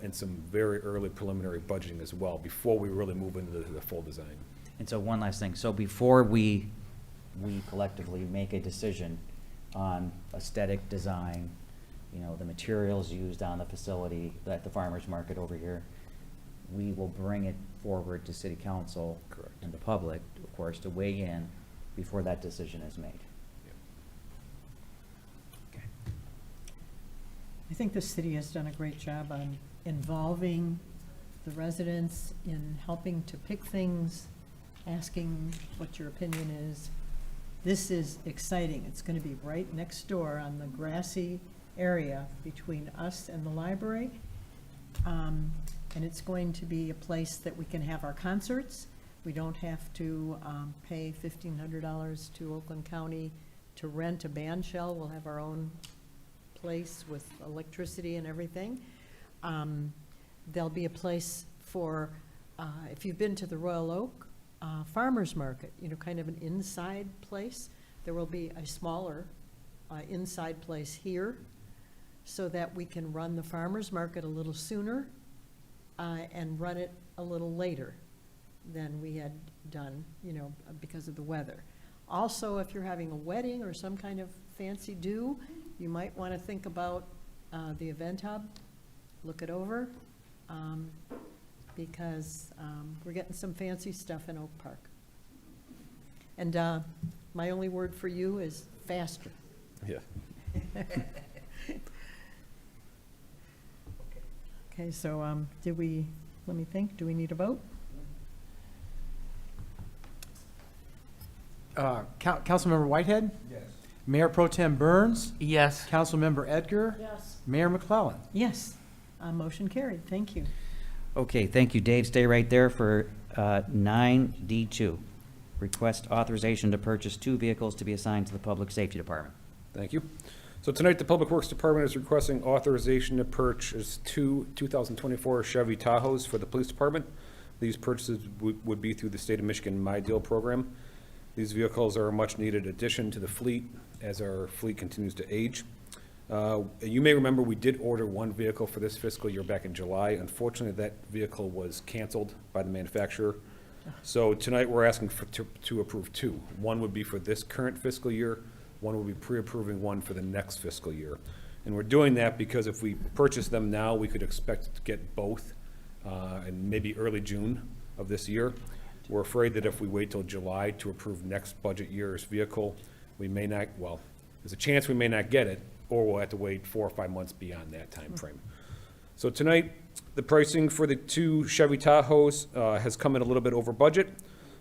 and some very early preliminary budgeting as well, before we really move into the full design. And so one last thing, so before we collectively make a decision on aesthetic design, the materials used on the facility at the farmer's market over here, we will bring it forward to City Council. Correct. And the public, of course, to weigh in before that decision is made. I think the city has done a great job on involving the residents in helping to pick things, asking what your opinion is. This is exciting. It's going to be right next door on the grassy area between us and the library. And it's going to be a place that we can have our concerts. We don't have to pay $1,500 to Oakland County to rent a band shell. We'll have our own place with electricity and everything. There'll be a place for, if you've been to the Royal Oak Farmers Market, kind of an inside place, there will be a smaller inside place here so that we can run the farmer's market a little sooner and run it a little later than we had done, because of the weather. Also, if you're having a wedding or some kind of fancy do, you might want to think about the event hub, look it over, because we're getting some fancy stuff in Oak Park. And my only word for you is faster. Yeah. Okay, so let me think, do we need a vote? Councilmember Whitehead? Yes. Mayor Pro Tem Burns? Yes. Councilmember Edgar? Yes. Mayor McClellan? Yes, motion carried, thank you. Okay, thank you, Dave. Stay right there for 9D2. Request authorization to purchase 2 vehicles to be assigned to the Public Safety Department. Thank you. So tonight, the Public Works Department is requesting authorization to purchase 2 2024 Chevy Tahoes for the Police Department. These purchases would be through the State of Michigan My Deal program. These vehicles are a much-needed addition to the fleet as our fleet continues to age. You may remember we did order 1 vehicle for this fiscal year back in July. Unfortunately, that vehicle was canceled by the manufacturer. So tonight, we're asking to approve 2. 1 would be for this current fiscal year. 1 will be pre-approving 1 for the next fiscal year. And we're doing that because if we purchase them now, we could expect to get both in maybe early June of this year. We're afraid that if we wait till July to approve next budget year's vehicle, we may not, well, there's a chance we may not get it, or we'll have to wait 4 or 5 months beyond that time frame. So tonight, the pricing for the 2 Chevy Tahoes has come in a little bit over budget.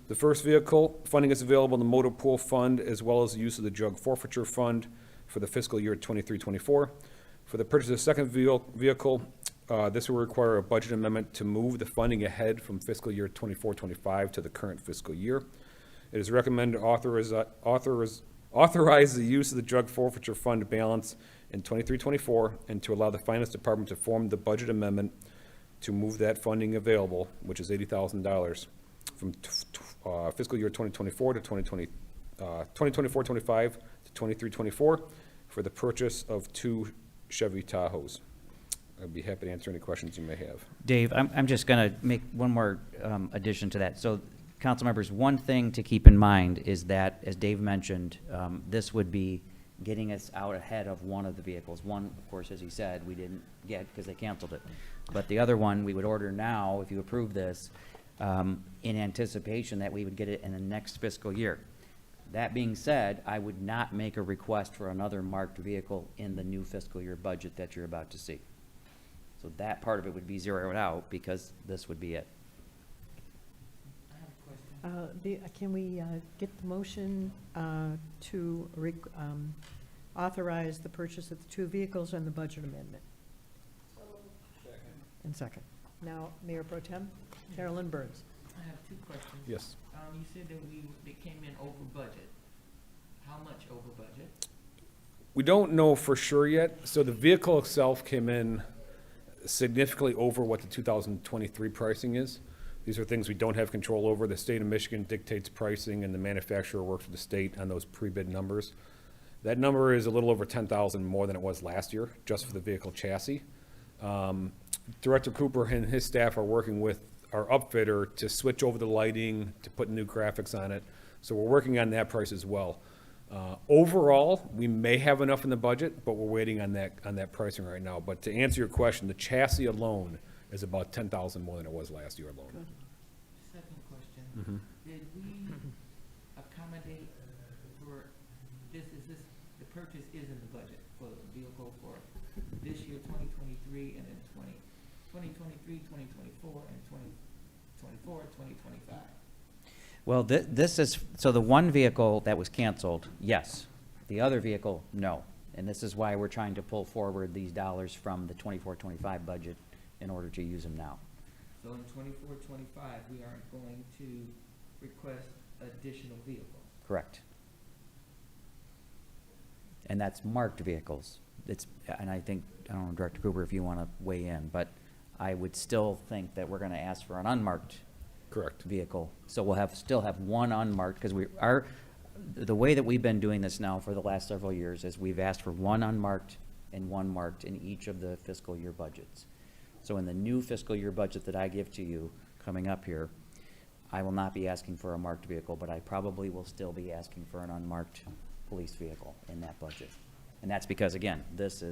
The first vehicle, funding is available in the motor pool fund as well as the use of the drug forfeiture fund for the fiscal year 23-24. For the purchase of the second vehicle, this will require a budget amendment to move the funding ahead from fiscal year 24-25 to the current fiscal year. It is recommended to authorize the use of the drug forfeiture fund balance in 23-24 and to allow the Finance Department to form the budget amendment to move that funding available, which is $80,000, from fiscal year 2024 to 2024-25 to 23-24 for the purchase of 2 Chevy Tahoes. I'd be happy to answer any questions you may have. Dave, I'm just going to make one more addition to that. So, council members, one thing to keep in mind is that, as Dave mentioned, this would be getting us out ahead of one of the vehicles. One, of course, as he said, we didn't get because they canceled it. But the other one we would order now, if you approve this, in anticipation that we would get it in the next fiscal year. That being said, I would not make a request for another marked vehicle in the new fiscal year budget that you're about to see. So that part of it would be zeroed out because this would be it. I have a question. Can we get the motion to authorize the purchase of the 2 vehicles and the budget amendment? And second. Now, Mayor Pro Tem, Carolyn Burns. I have 2 questions. Yes. You said that they came in over budget. How much over budget? We don't know for sure yet. So the vehicle itself came in significantly over what the 2023 pricing is. These are things we don't have control over. The state of Michigan dictates pricing and the manufacturer works with the state on those pre-bid numbers. That number is a little over 10,000 more than it was last year, just for the vehicle chassis. Director Cooper and his staff are working with our upfitter to switch over the lighting, to put new graphics on it. So we're working on that price as well. Overall, we may have enough in the budget, but we're waiting on that pricing right now. But to answer your question, the chassis alone is about 10,000 more than it was last year alone. Good. Second question. Mhm. Did we accommodate for the purchase is in the budget for the vehicle for this year, 2023, and then 2023, 2024, and 2024, 2025? Well, this is, so the one vehicle that was canceled, yes. The other vehicle, no. And this is why we're trying to pull forward these dollars from the 24-25 budget in order to use them now. So in 24-25, we aren't going to request additional vehicles? Correct. And that's marked vehicles. And I think, I don't know, Director Cooper, if you want to weigh in, but I would still think that we're going to ask for an unmarked Correct. vehicle. So we'll still have one unmarked, because the way that we've been doing this now for the last several years is we've asked for one unmarked and one marked in each of the fiscal year budgets. So in the new fiscal year budget that I give to you coming up here, I will not be asking for a marked vehicle, but I probably will still be asking for an unmarked police vehicle in that budget. And that's because, again, this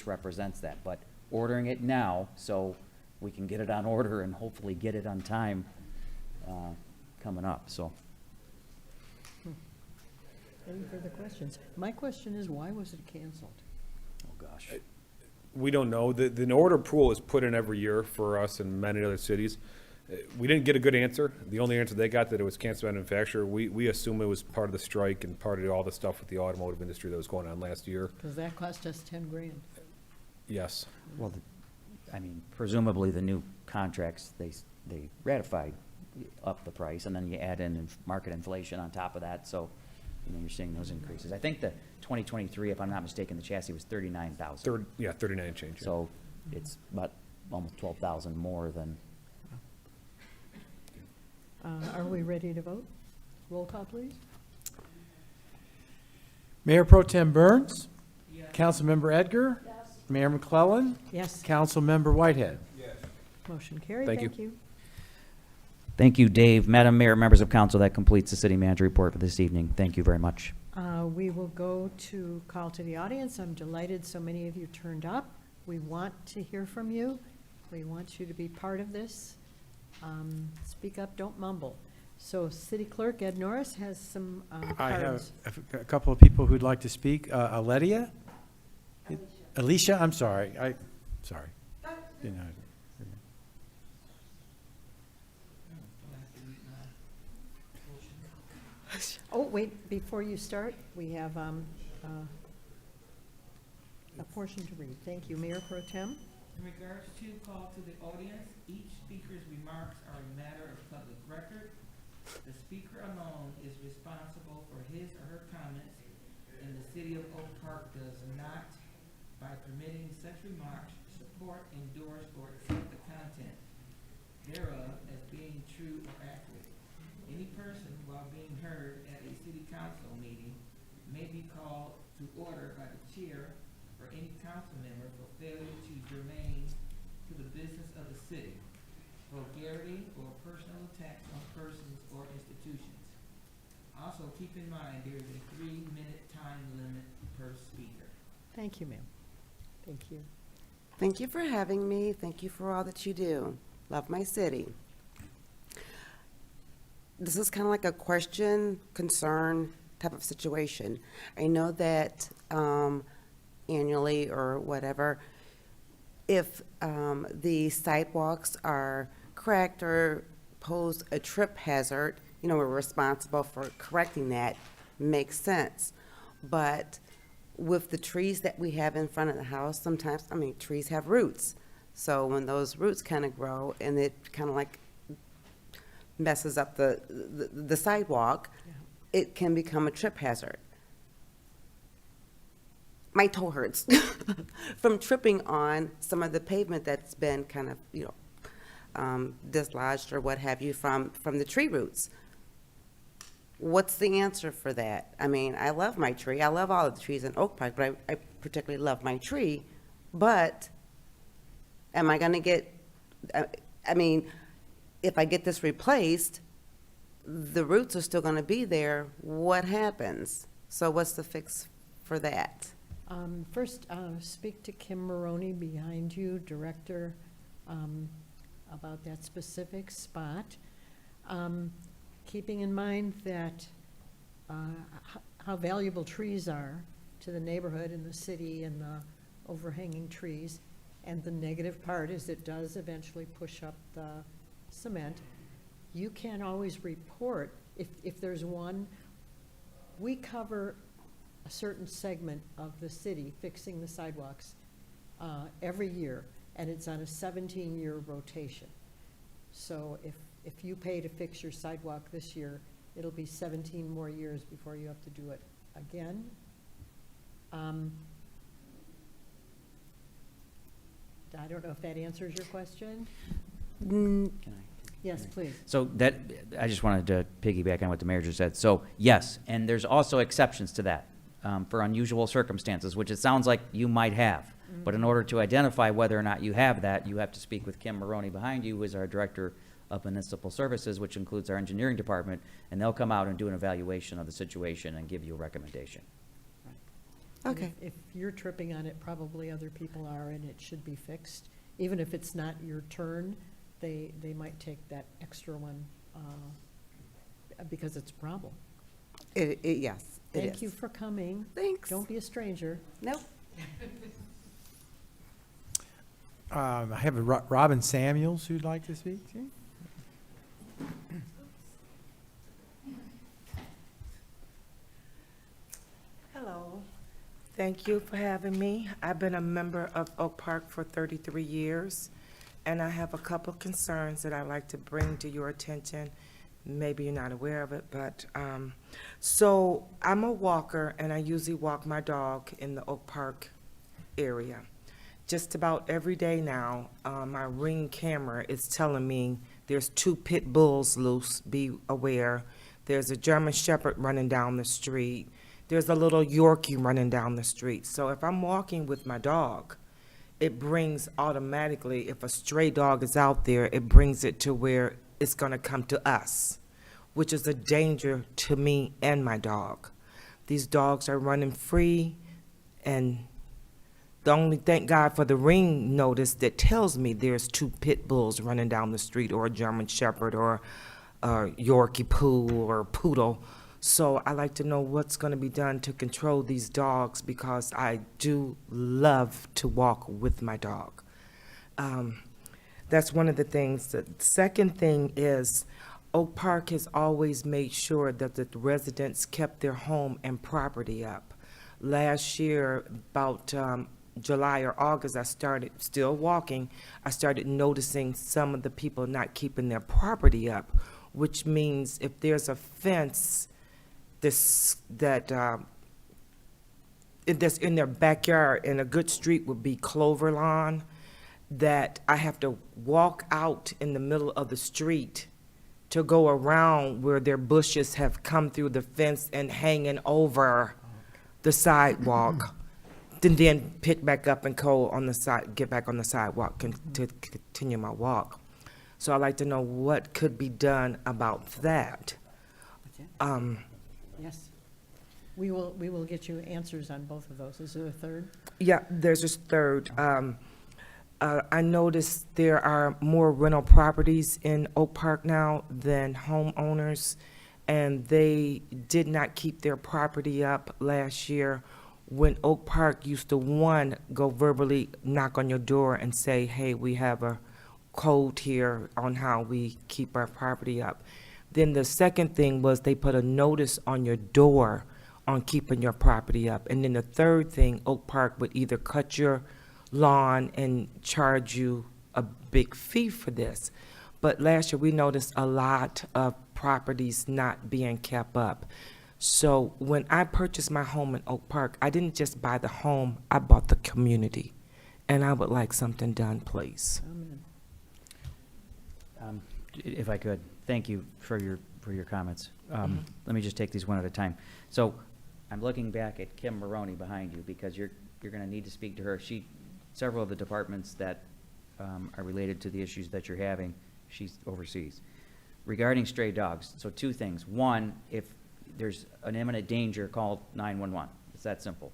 represents that. But ordering it now so we can get it on order and hopefully get it on time coming up, so. Any further questions? My question is, why was it canceled? Oh, gosh. We don't know. The order pool is put in every year for us and many other cities. We didn't get a good answer. The only answer they got that it was canceled by manufacturer. We assume it was part of the strike and part of all the stuff with the automotive industry that was going on last year. Because that cost us 10 grand. Yes. Well, I mean, presumably the new contracts, they ratified up the price, and then you add in market inflation on top of that, so, you know, you're seeing those increases. I think the 2023, if I'm not mistaken, the chassis was 39,000. 39 change. Yeah. So it's about almost 12,000 more than. Are we ready to vote? Roll call, please. Mayor Pro Tem Burns. Yes. Councilmember Edgar. Yes. Mayor McClellan. Yes. Councilmember Whitehead. Motion carried. Thank you. Thank you. Thank you, Dave. Madam Mayor, members of council, that completes the city manager report for this evening. Thank you very much. We will go to call to the audience. I'm delighted so many of you turned up. We want to hear from you. We want you to be part of this. Speak up, don't mumble. So City Clerk Ed Norris has some I have cards. a couple of people who'd like to speak. Aledia? Alicia, I'm sorry. Sorry. You know. Oh, wait, before you start, we have a portion to read. Thank you, Mayor Pro Tem. In regards to call to the audience, each speaker's remarks are a matter of public record. The speaker alone is responsible for his or her comments, and the City of Oak Park does not, by permitting such remarks, support, endorse, or accept the content thereof as being true or accurate. Any person, while being heard at a city council meeting, may be called to order by the chair or any council member for failure to germane to the business of the city, vulgarity, or personal attacks on persons or institutions. Also, keep in mind there is a 3-minute time limit per speaker. Thank you, ma'am. Thank you. Thank you for having me. Thank you for all that you do. Love my city. This is kind of like a question, concern type of situation. I know that annually or whatever, if the sidewalks are cracked or pose a trip hazard, you know, we're responsible for correcting that. Makes sense. But with the trees that we have in front of the house, sometimes, I mean, trees have roots. So when those roots kind of grow and it kind of like messes up the sidewalk, it can become a trip hazard. My toe hurts from tripping on some of the pavement that's been kind of, you know, dislodged or what have you from the tree roots. What's the answer for that? I mean, I love my tree. I love all of the trees in Oak Park, but I particularly love my tree. But am I going to get, I mean, if I get this replaced, the roots are still going to be there. What happens? So what's the fix for that? First, speak to Kim Maroney behind you, Director, about that specific spot. Keeping in mind that how valuable trees are to the neighborhood and the city and the overhanging trees. And the negative part is it does eventually push up the cement. You can't always report if there's one. We cover a certain segment of the city fixing the sidewalks every year, and it's on a 17-year rotation. So if you pay to fix your sidewalk this year, it'll be 17 more years before you have to do it again. I don't know if that answers your question. Mm, Yes, please. So that, I just wanted to piggyback on what the mayor just said. So, yes, and there's also exceptions to that, for unusual circumstances, which it sounds like you might have. But in order to identify whether or not you have that, you have to speak with Kim Maroney behind you, who is our Director of Municipal Services, which includes our engineering department, and they'll come out and do an evaluation of the situation and give you a recommendation. And Okay. If you're tripping on it, probably other people are, and it should be fixed. Even if it's not your turn, they might take that extra one, because it's a problem. Yes, it is. Thank you for coming. Thanks. Don't be a stranger. Nope. I have a Robin Samuels who'd like to speak. Hello. Thank you for having me. I've been a member of Oak Park for 33 years, and I have a couple concerns that I'd like to bring to your attention. Maybe you're not aware of it, but, so I'm a walker, and I usually walk my dog in the Oak Park area. Just about every day now, my Ring camera is telling me there's 2 pit bulls loose, be aware. There's a German Shepherd running down the street. There's a little Yorkie running down the street. So if I'm walking with my dog, it brings automatically, if a stray dog is out there, it brings it to where it's gonna come to us, which is a danger to me and my dog. These dogs are running free, and the only, thank God for the Ring notice that tells me there's 2 pit bulls running down the street, or a German Shepherd, or a Yorkie Poo, or Poodle. So I like to know what's gonna be done to control these dogs, because I do love to walk with my dog. That's one of the things. The second thing is, Oak Park has always made sure that the residents kept their home and property up. Last year, about July or August, I started still walking. I started noticing some of the people not keeping their property up, which means if there's a fence that's in their backyard, and a good street would be Clover Lawn, that I have to walk out in the middle of the street to go around where their bushes have come through the fence and hanging over the sidewalk, then pick back up and go on the side, get back on the sidewalk to continue my walk. So I'd like to know what could be done about that. Yes. We will get you answers on both of those. Is there a third? Yeah, there's this third. I noticed there are more rental properties in Oak Park now than homeowners, and they did not keep their property up last year when Oak Park used to, one, go verbally knock on your door and say, hey, we have a code here on how we keep our property up. Then the second thing was they put a notice on your door on keeping your property up. And then the third thing, Oak Park would either cut your lawn and charge you a big fee for this. But last year, we noticed a lot of properties not being kept up. So when I purchased my home in Oak Park, I didn't just buy the home, I bought the community. And I would like something done, please. If I could, thank you for your comments. Let me just take these one at a time. So I'm looking back at Kim Maroney behind you, because you're going to need to speak to her. Several of the departments that are related to the issues that you're having, she oversees. Regarding stray dogs, so 2 things. One, if there's an imminent danger, call 911. It's that simple.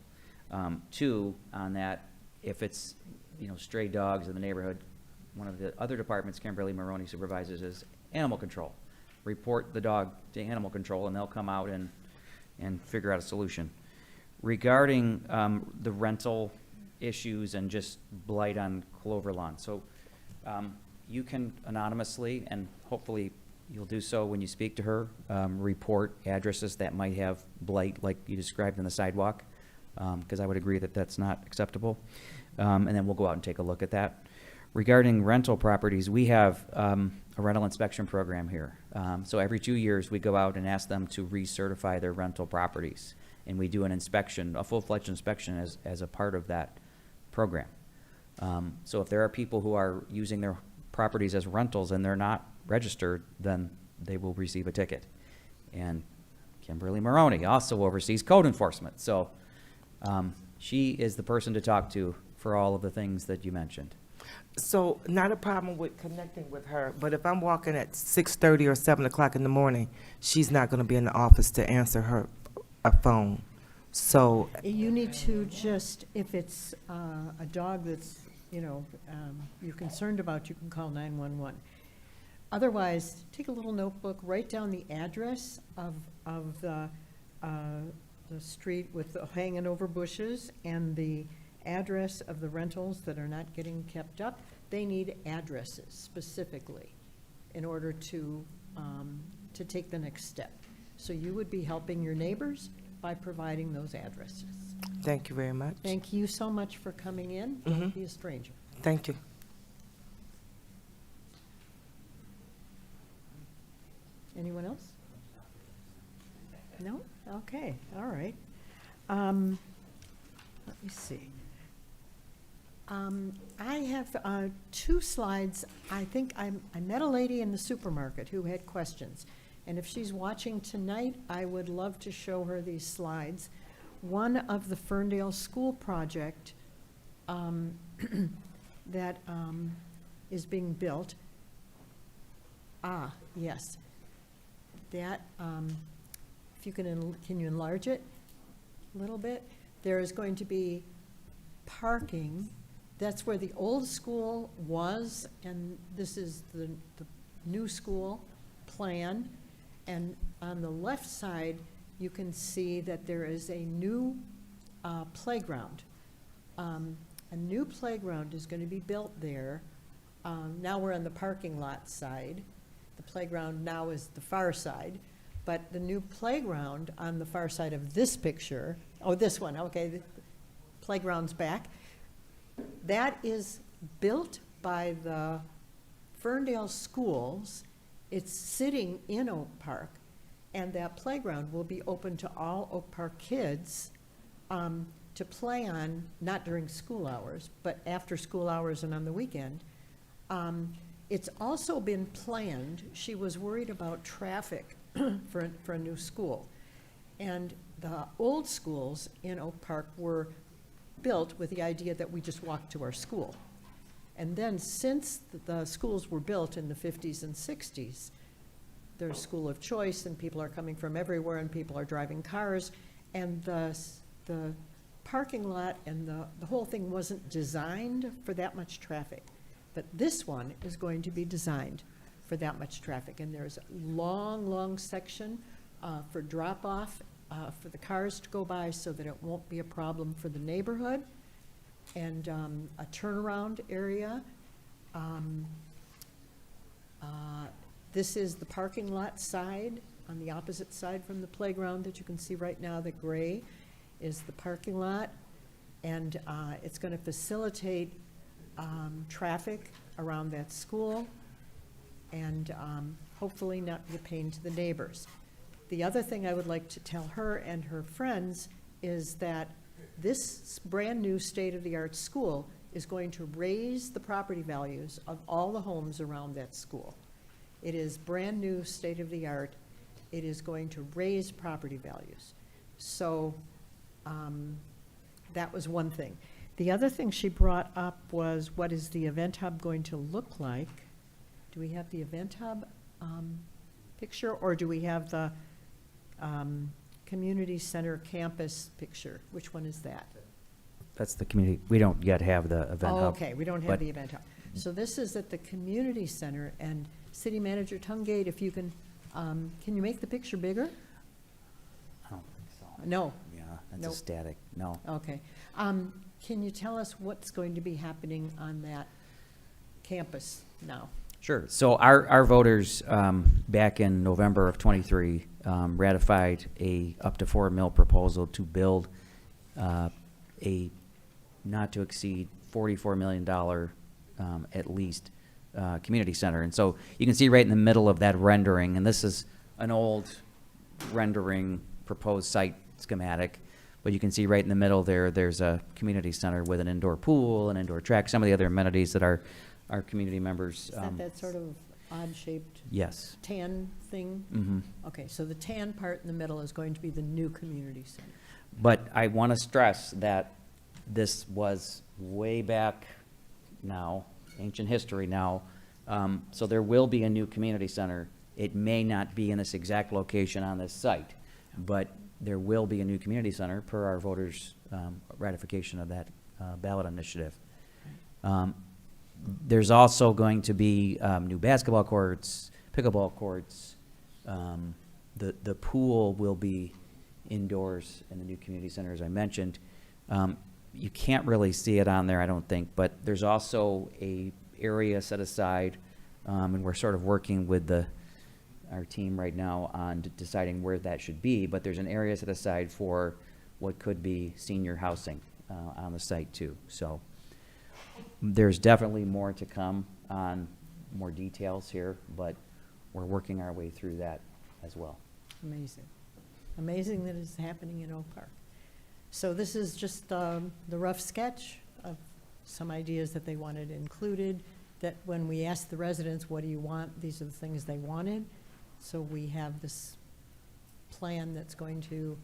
2, on that, if it's, stray dogs in the neighborhood, one of the other departments Kimberly Maroney supervises is animal control. Report the dog to animal control, and they'll come out and figure out a solution. Regarding the rental issues and just blight on Clover Lawn, so you can anonymously, and hopefully you'll do so when you speak to her, report addresses that might have blight like you described in the sidewalk, because I would agree that that's not acceptable. And then we'll go out and take a look at that. Regarding rental properties, we have a rental inspection program here. So every 2 years, we go out and ask them to recertify their rental properties. And we do an inspection, a full-fledged inspection as a part of that program. So if there are people who are using their properties as rentals and they're not registered, then they will receive a ticket. And Kimberly Maroney also oversees code enforcement. So she is the person to talk to for all of the things that you mentioned. So not a problem with connecting with her, but if I'm walking at 6:30 or 7 o'clock in the morning, she's not going to be in the office to answer a phone. So You need to just, if it's a dog that's, you're concerned about, you can call 911. Otherwise, take a little notebook, write down the address of the street with the hanging over bushes and the address of the rentals that are not getting kept up. They need addresses specifically in order to take the next step. So you would be helping your neighbors by providing those addresses. thank you very much. Thank you so much for coming in. Don't be a stranger. Thank you. Anyone else? No? Okay, all right. Let me see. I have 2 slides. I think I met a lady in the supermarket who had questions. And if she's watching tonight, I would love to show her these slides. One of the Ferndale School project that is being built. Yes. That, if you can you enlarge it a little bit? There is going to be parking. That's where the old school was, and this is the new school plan. And on the left side, you can see that there is a new playground. A new playground is going to be built there. Now we're on the parking lot side. The playground now is the far side. But the new playground on the far side of this picture, this one, okay, the playground's back. That is built by the Ferndale schools. It's sitting in Oak Park, and that playground will be open to all Oak Park kids to play on, not during school hours, but after school hours and on the weekend. It's also been planned, she was worried about traffic for a new school. And the old schools in Oak Park were built with the idea that we just walk to our school. And then since the schools were built in the 50s and 60s, there's school of choice, and people are coming from everywhere, and people are driving cars, and the parking lot and the whole thing wasn't designed for that much traffic. But this one is going to be designed for that much traffic, and there's a long, long section for drop-off for the cars to go by so that it won't be a problem for the neighborhood, and a turnaround area. This is the parking lot side, on the opposite side from the playground that you can see right now. The gray is the parking lot, and it's going to facilitate traffic around that school and hopefully not be a pain to the neighbors. The other thing I would like to tell her and her friends is that this brand-new state-of-the-art school is going to raise the property values of all the homes around that school. It is brand-new, state-of-the-art. It is going to raise property values. So that was one thing. The other thing she brought up was, what is the event hub going to look like? Do we have the event hub picture, or do we have the community center campus picture? Which one is that? That's the community. We don't yet have the event hub. Okay, we don't have but the event hub. So this is at the community center, and City Manager Tungate, if you can you make the picture bigger? I don't think so. No. Yeah, that's Nope. a static, no. Okay. Can you tell us what's going to be happening on that campus now? Sure. So our voters, back in November of '23, ratified a up to $4 million proposal to build a not to exceed $44 million at least community center. And so you can see right in the middle of that rendering, and this is an old rendering proposed site schematic, but you can see right in the middle there's a community center with an indoor pool, an indoor track, some of the other amenities that our community members. Is that sort of odd-shaped Yes. tan thing? Mhm. Okay, so the tan part in the middle is going to be the new community center. But I want to stress that this was way back now, ancient history now. So there will be a new community center. It may not be in this exact location on this site, but there will be a new community center per our voters' ratification of that ballot initiative. There's also going to be new basketball courts, pickleball courts. The pool will be indoors in the new community center, as I mentioned. You can't really see it on there, I don't think, but there's also a area set aside, and we're sort of working with our team right now on deciding where that should be, but there's an area set aside for what could be senior housing on the site too. So there's definitely more to come on more details here, but we're working our way through that as well. Amazing. Amazing that it's happening in Oak Park. So this is just the rough sketch of some ideas that they wanted included, that when we asked the residents, what do you want, these are the things they wanted. So we have this plan that's going to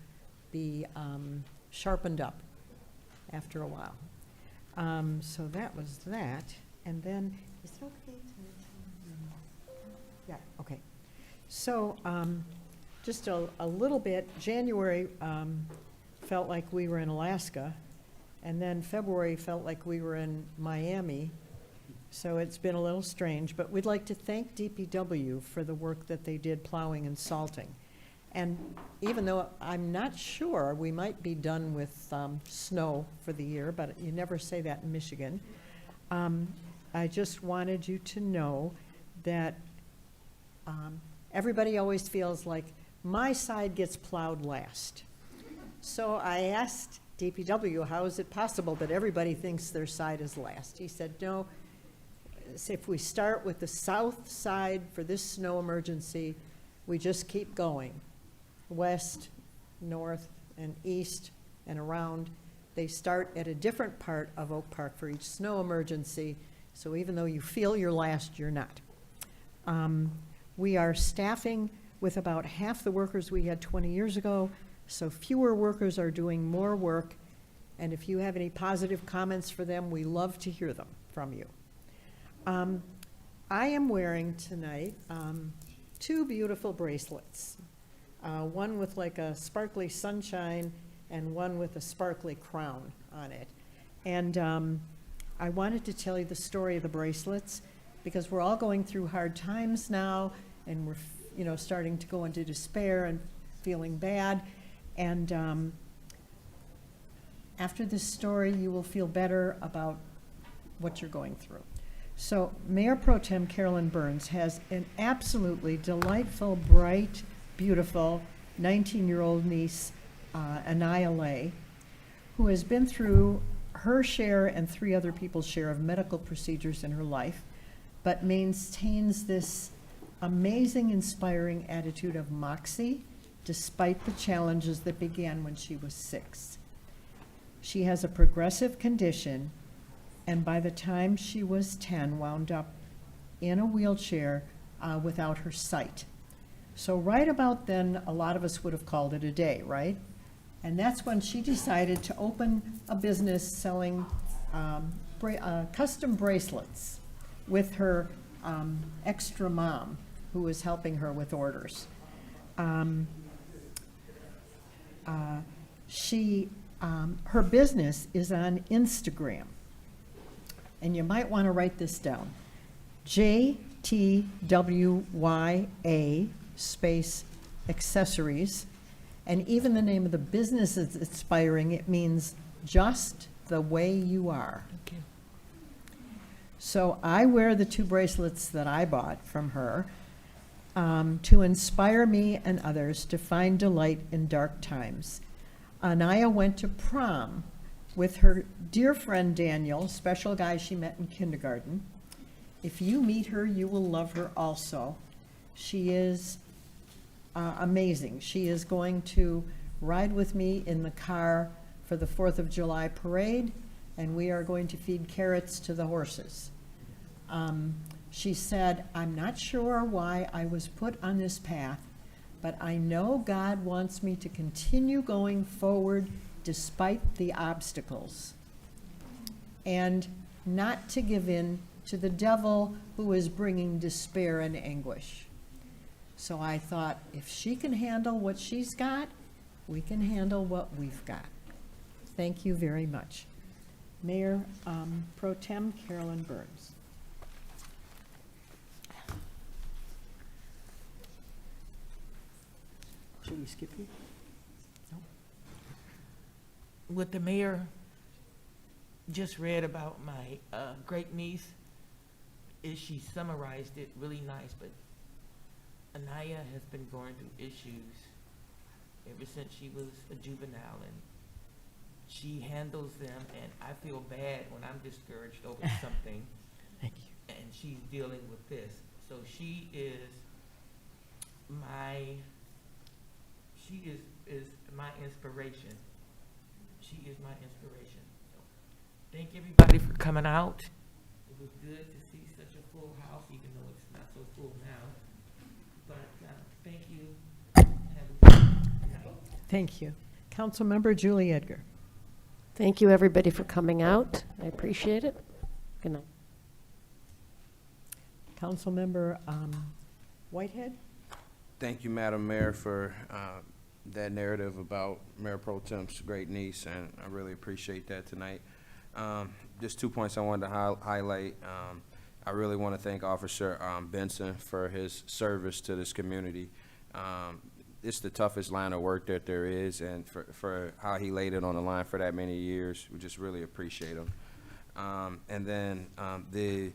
be sharpened up after a while. So that was that. And then, is it okay to? Yeah, okay. So just a little bit, January felt like we were in Alaska, and then February felt like we were in Miami. So it's been a little strange, but we'd like to thank DPW for the work that they did plowing and salting. And even though I'm not sure, we might be done with snow for the year, but you never say that in Michigan. I just wanted you to know that everybody always feels like my side gets plowed last. So I asked DPW, how is it possible that everybody thinks their side is last? He said, no, if we start with the south side for this snow emergency, we just keep going. West, north, and east, and around. They start at a different part of Oak Park for each snow emergency, so even though you feel you're last, you're not. We are staffing with about half the workers we had 20 years ago, so fewer workers are doing more work, and if you have any positive comments for them, we love to hear them from you. I am wearing tonight two beautiful bracelets, one with like a sparkly sunshine and one with a sparkly crown on it. And I wanted to tell you the story of the bracelets because we're all going through hard times now, and we're starting to go into despair and feeling bad. And after this story, you will feel better about what you're going through. So Mayor Pro Tem Carolyn Burns has an absolutely delightful, bright, beautiful 19-year-old niece, Anaya Lay, who has been through her share and 3 other people's share of medical procedures in her life, but maintains this amazing, inspiring attitude of moxie despite the challenges that began when she was 6. She has a progressive condition, and by the time she was 10, wound up in a wheelchair without her sight. So right about then, a lot of us would have called it a day, right? And that's when she decided to open a business selling custom bracelets with her extra mom, who was helping her with orders. Her business is on Instagram. And you might want to write this down. JTWYA space accessories. And even the name of the business is inspiring. It means just the way you are. Okay. So I wear the 2 bracelets that I bought from her to inspire me and others to find delight in dark times. Anaya went to prom with her dear friend Daniel, special guy she met in kindergarten. If you meet her, you will love her also. She is amazing. She is going to ride with me in the car for the 4th of July parade, and we are going to feed carrots to the horses. She said, "I'm not sure why I was put on this path, but I know God wants me to continue going forward despite the obstacles, and not to give in to the devil who is bringing despair and anguish." So I thought, if she can handle what she's got, we can handle what we've got. Thank you very much. Mayor Pro Tem Carolyn Burns. Should we skip you? No? What the mayor just read about my great niece is she summarized it really nice, but Anaya has been going through issues ever since she was a juvenile, and she handles them, and I feel bad when I'm discouraged over something. Thank you. And she's dealing with this. So she is my inspiration. She is my inspiration. So thank everybody for coming out. It was good to see such a full house, even though it's not so full now. But thank you. Have a good night. Thank you. Councilmember Julie Edgar. Thank you, everybody, for coming out. I appreciate it. Good night. Councilmember Whitehead. Thank you, Madam Mayor, for that narrative about Mayor Pro Tem's great niece, and I really appreciate that tonight. Just 2 points I wanted to highlight. I really want to thank Officer Benson for his service to this community. It's the toughest line of work that there is, and for how he laid it on the line for that many years, we just really appreciate him. And then the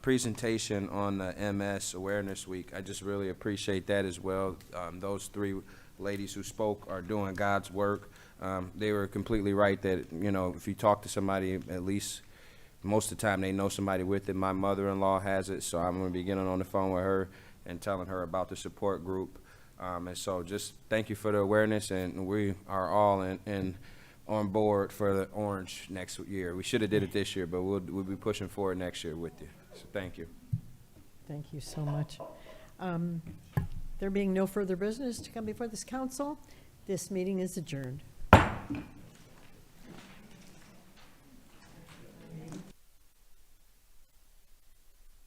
presentation on the MS Awareness Week, I just really appreciate that as well. Those three ladies who spoke are doing God's work. They were completely right that, you know, if you talk to somebody, at least most of the time they know somebody with it. My mother-in-law has it, so I'm going to be getting on the phone with her and telling her about the support group. And so just thank you for the awareness, and we are all on board for the orange next year. We should have did it this year, but we'll be pushing forward next year with you. So thank you. Thank you so much. There being no further business to come before this council, this meeting is adjourned.